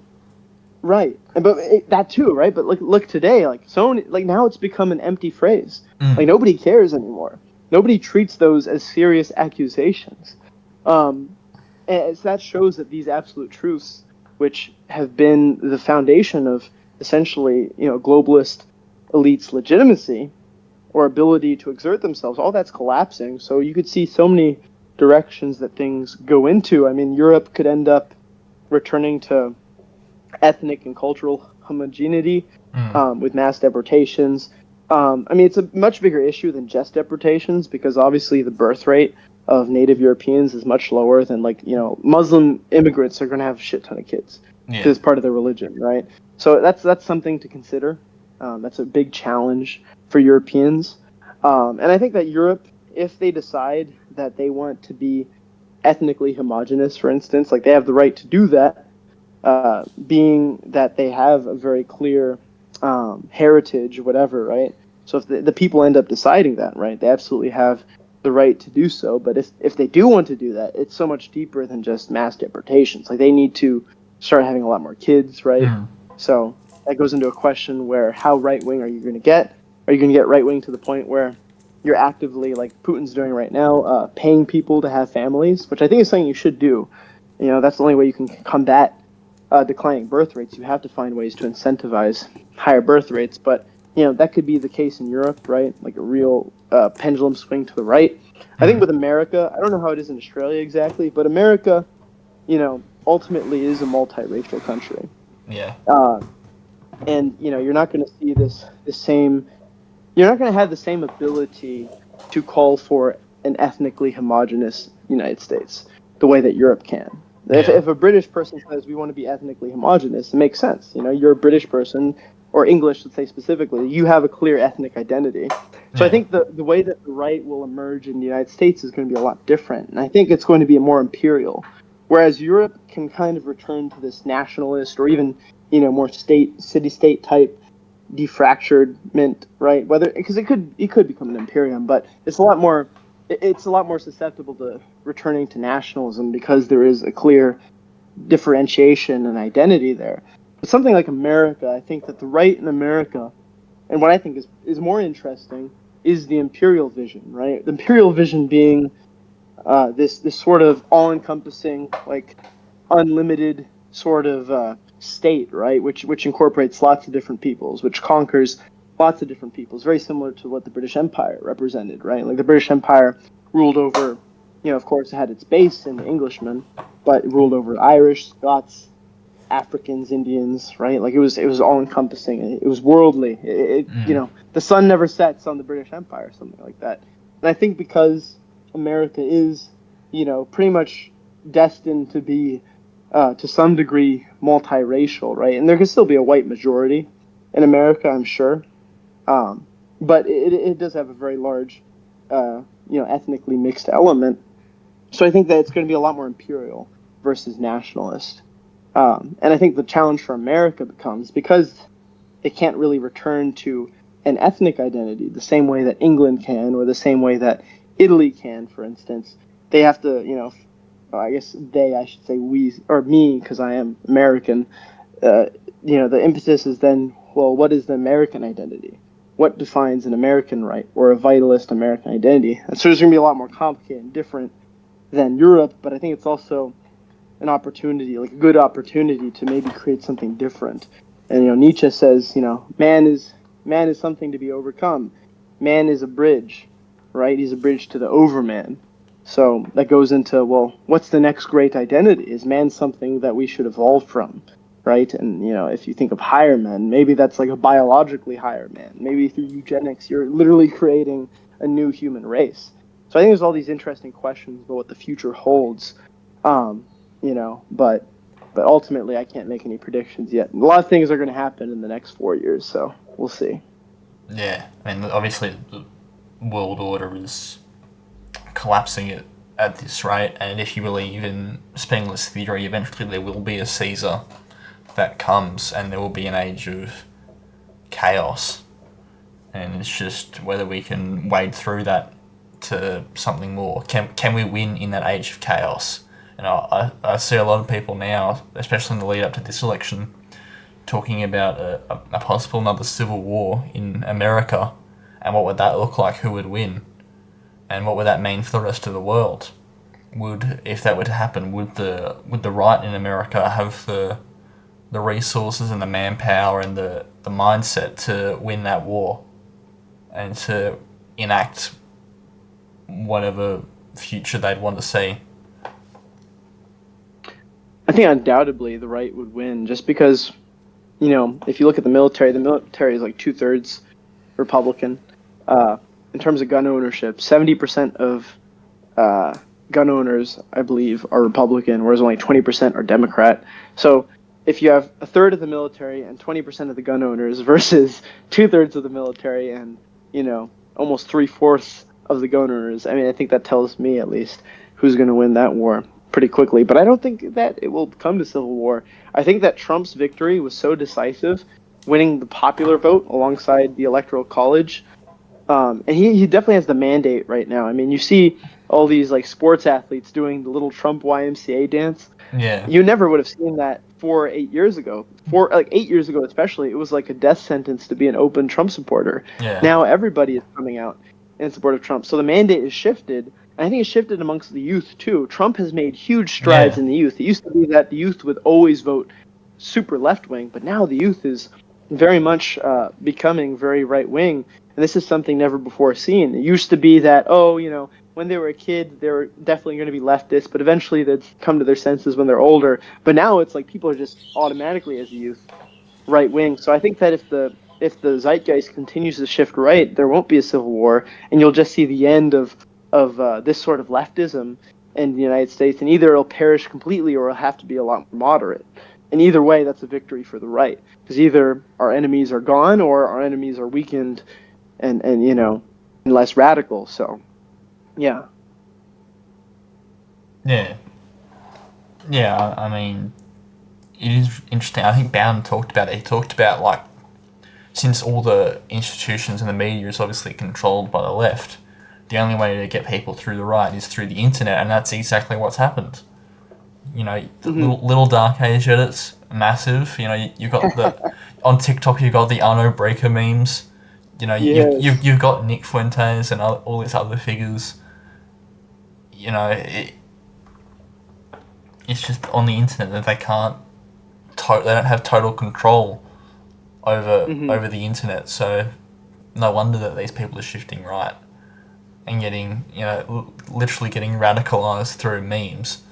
S1: Right, that too, right? But look today, like now it's become an empty phrase. Like nobody cares anymore. Nobody treats those as serious accusations, and that shows that these absolute truths, which have been the foundation of essentially globalist elites' legitimacy or ability to exert themselves, all that's collapsing. So you could see so many directions that things go into. I mean, Europe could end up returning to ethnic and cultural homogeneity with mass deportations. It's a much bigger issue than just deportations because obviously the birth rate of native Europeans is much lower than Muslim immigrants are going to have a shit ton of kids because it's part of their religion, right? So that's something to consider. That's a big challenge for Europeans. And I think that Europe, if they decide that they want to be ethnically homogenous, for instance, like they have the right to do that, being that they have a very clear heritage, whatever, right? So if the people end up deciding that, right, they absolutely have the right to do so. But if they do want to do that, it's so much deeper than just mass deportations. Like they need to start having a lot more kids, right? So that goes into a question where how right-wing are you going to get? Are you going to get right-wing to the point where you're actively, like Putin's doing right now, paying people to have families, which I think is something you should do. That's the only way you can combat declining birth rates. You have to find ways to incentivize higher birth rates, but that could be the case in Europe, right? Like a real pendulum swing to the right. I think with America, I don't know how it is in Australia exactly, but America, ultimately is a multiracial country.
S2: Yeah.
S1: And you're not going to see the same. You're not going to have the same ability to call for an ethnically homogenous United States the way that Europe can. If a British person says we want to be ethnically homogenous, it makes sense. You're a British person, or English, let's say specifically, you have a clear ethnic identity. So I think the way that the right will emerge in the United States is going to be a lot different. And I think it's going to be more imperial. Whereas Europe can kind of return to this nationalist or even, more city-state type defracturement, right? Because it could become an imperium, but it's a lot more susceptible to returning to nationalism because there is a clear differentiation and identity there. But something like America, I think that the right in America, and what I think is more interesting, is the imperial vision, right? The imperial vision being this sort of all-encompassing, like unlimited sort of state, right? Which incorporates lots of different peoples, which conquers lots of different peoples. Very similar to what the British Empire represented, right? Like the British Empire ruled over, of course, it had its base in the Englishmen, but it ruled over Irish, Scots, Africans, Indians, right? Like it was all encompassing. It was worldly. The sun never sets on the British Empire, something like that. And I think because America is, pretty much destined to be, to some degree, multiracial, right? And there can still be a white majority in America, I'm sure. But it does have a very large, ethnically mixed element. So I think that it's going to be a lot more imperial versus nationalist. And I think the challenge for America becomes, because it can't really return to an ethnic identity the same way that England can, or the same way that Italy can, for instance, they have to, I should say we, or me, because I am American, the impetus is then, well, what is the American identity? What defines an American right or a vitalist American identity? And so it's going to be a lot more complicated and different than Europe, but I think it's also an opportunity, like a good opportunity to maybe create something different. And Nietzsche says, man is something to be overcome. Man is a bridge, right? He's a bridge to the overman. So that goes into, well, what's the next great identity? Is man something that we should evolve from, right? And, if you think of higher men, maybe that's like a biologically higher man. Maybe through eugenics, you're literally creating a new human race. So I think there's all these interesting questions about what the future holds, but ultimately I can't make any predictions yet. A lot of things are going to happen in the next 4 years, so we'll see.
S2: Yeah, I mean, obviously the world order is collapsing at this rate, and if you believe in Spengler's theory, eventually there will be a Caesar that comes, and there will be an age of chaos, and it's just whether we can wade through that to something more. Can we win in that age of chaos? And I see a lot of people now, especially in the lead up to this election, talking about a possible another civil war in America, and what would that look like? Who would win? And what would that mean for the rest of the world? If that were to happen, would the right in America have the resources and the manpower and the mindset to win that war and to enact whatever future they'd want to see?
S1: I think undoubtedly the right would win, just because, if you look at the military is like 2/3 Republican. In terms of gun ownership, 70% of gun owners, I believe, are Republican, whereas only 20% are Democrat. So if you have a third of the military and 20% of the gun owners versus 2/3 of the military and, almost 3/4 of the gun owners, I mean, I think that tells me at least who's going to win that war pretty quickly. But I don't think that it will come to civil war. I think that Trump's victory was so decisive, winning the popular vote alongside the Electoral College. And he definitely has the mandate right now. I mean, you see all these like sports athletes doing the little Trump YMCA dance.
S2: Yeah.
S1: You never would have seen that 8 years ago. 8 years ago especially, it was like a death sentence to be an open Trump supporter.
S2: Yeah.
S1: Now everybody is coming out in support of Trump. So the mandate is shifted. And I think it's shifted amongst the youth too. Trump has made huge strides in the youth. It used to be that the youth would always vote super left wing, but now the youth is very much becoming very right wing. And this is something never before seen. It used to be that, when they were a kid, they were definitely going to be leftist, but eventually they'd come to their senses when they're older. But now it's like people are just automatically, as a youth, right wing. So I think that if the zeitgeist continues to shift right, there won't be a civil war, and you'll just see the end of this sort of leftism in the United States, and either it'll perish completely or it'll have to be a lot more moderate. And either way, that's a victory for the right, because either our enemies are gone or our enemies are weakened and less radical. So, yeah.
S2: Yeah. Yeah, I mean, it is interesting. I think Bowden talked about it. He talked about, like, since all the institutions and the media is obviously controlled by the left, the only way to get people through the right is through the internet, and that's exactly what's happened. The little dark age edits, massive. You've got the on TikTok. You've got the Arno Breaker memes. You've got Nick Fuentes and all these other figures. It's just on the internet that they can't. They don't have total control over the internet. So no wonder that these people are shifting right and getting literally getting radicalized through memes.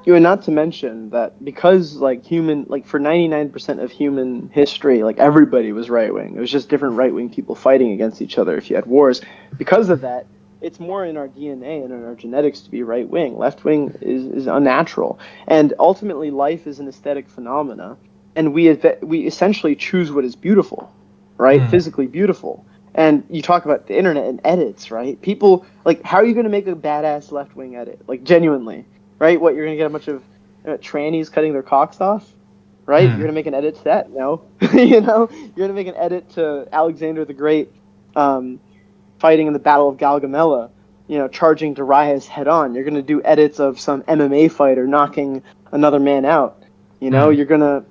S1: And not to mention that because for 99% of human history, like everybody was right wing. It was just different right wing people fighting against each other if you had wars. Because of that, it's more in our DNA and in our genetics to be right wing. Left wing is unnatural. And ultimately, life is an aesthetic phenomena, and we essentially choose what is beautiful, right? Physically beautiful. And you talk about the internet and edits, right? People, how are you going to make a badass left wing edit? Genuinely. Right? What, you're going to get a bunch of trannies cutting their cocks off? Right? You're going to make an edit to that? No. You're going to make an edit to Alexander the Great fighting in the Battle of Gaugamela, charging Darius head on. You're going to do edits of some MMA fighter knocking another man out. You're going to...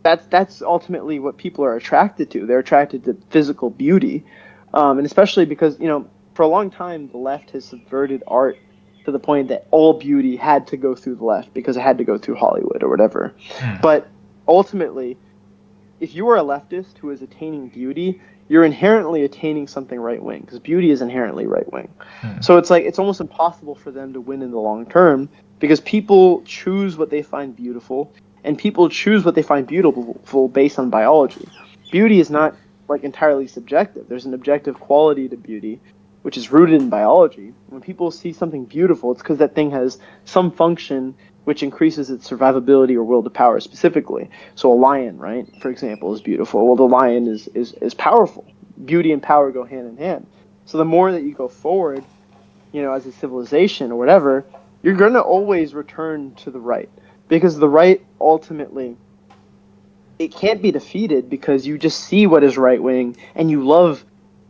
S1: That's ultimately what people are attracted to. They're attracted to physical beauty. And especially because, for a long time, the left has subverted art to the point that all beauty had to go through the left because it had to go through Hollywood or whatever. But ultimately, if you are a leftist who is attaining beauty, you're inherently attaining something right-wing, because beauty is inherently right-wing.
S2: Hmm.
S1: So it's like it's almost impossible for them to win in the long term, because people choose what they find beautiful, and people choose what they find beautiful based on biology. Beauty is not like entirely subjective. There's an objective quality to beauty, which is rooted in biology. When people see something beautiful, it's because that thing has some function which increases its survivability or will to power specifically. So a lion, right, for example, is beautiful. Well, the lion is powerful. Beauty and power go hand in hand. So the more that you go forward, as a civilization or whatever, you're going to always return to the right, because the right ultimately, it can't be defeated, because you just see what is right wing and you love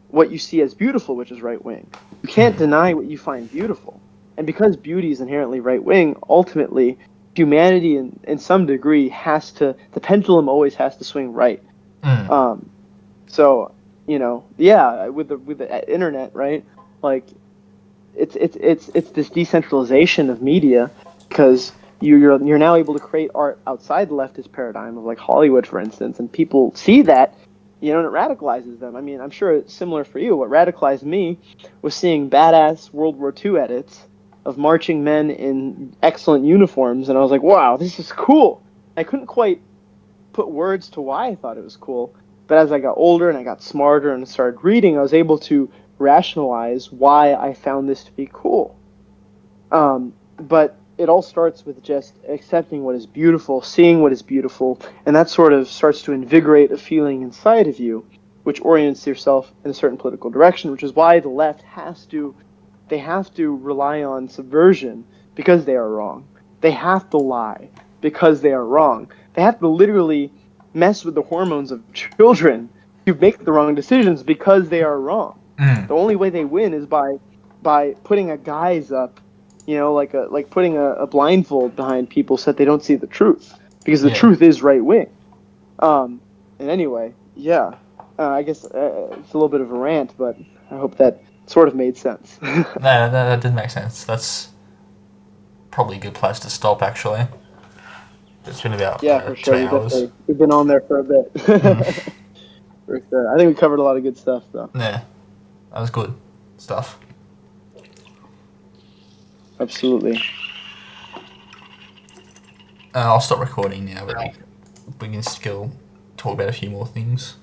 S1: what you see as beautiful, which is right wing. You can't deny what you find beautiful. And because beauty is inherently right wing, ultimately, humanity in some degree the pendulum always has to swing right. So, yeah, with the internet, right? Like, it's this decentralization of media, because you're now able to create art outside the leftist paradigm of like Hollywood, for instance, and people see that, and it radicalizes them. I mean, I'm sure it's similar for you. What radicalized me was seeing badass World War II edits of marching men in excellent uniforms, and I was like, wow, this is cool. I couldn't quite put words to why I thought it was cool, but as I got older and I got smarter and started reading, I was able to rationalize why I found this to be cool. But it all starts with just accepting what is beautiful, seeing what is beautiful, and that sort of starts to invigorate a feeling inside of you, which orients yourself in a certain political direction, which is why the left they have to rely on subversion, because they are wrong. They have to lie because they are wrong. They have to literally mess with the hormones of children to make the wrong decisions because they are wrong. The only way they win is by putting a guise up, like putting a blindfold behind people so that they don't see the truth, because the truth is right wing. And anyway, yeah, I guess it's a little bit of a rant, but I hope that sort of made sense.
S2: No, that did make sense. That's probably a good place to stop, actually. It's been about
S1: Yeah, for
S2: 2
S1: sure.
S2: hours.
S1: We've been on there for a bit.
S2: Mm.
S1: For sure. I think we covered a lot of good stuff, though.
S2: Yeah, that was good stuff.
S1: Absolutely.
S2: I'll stop recording now, but we can still talk about a few more things.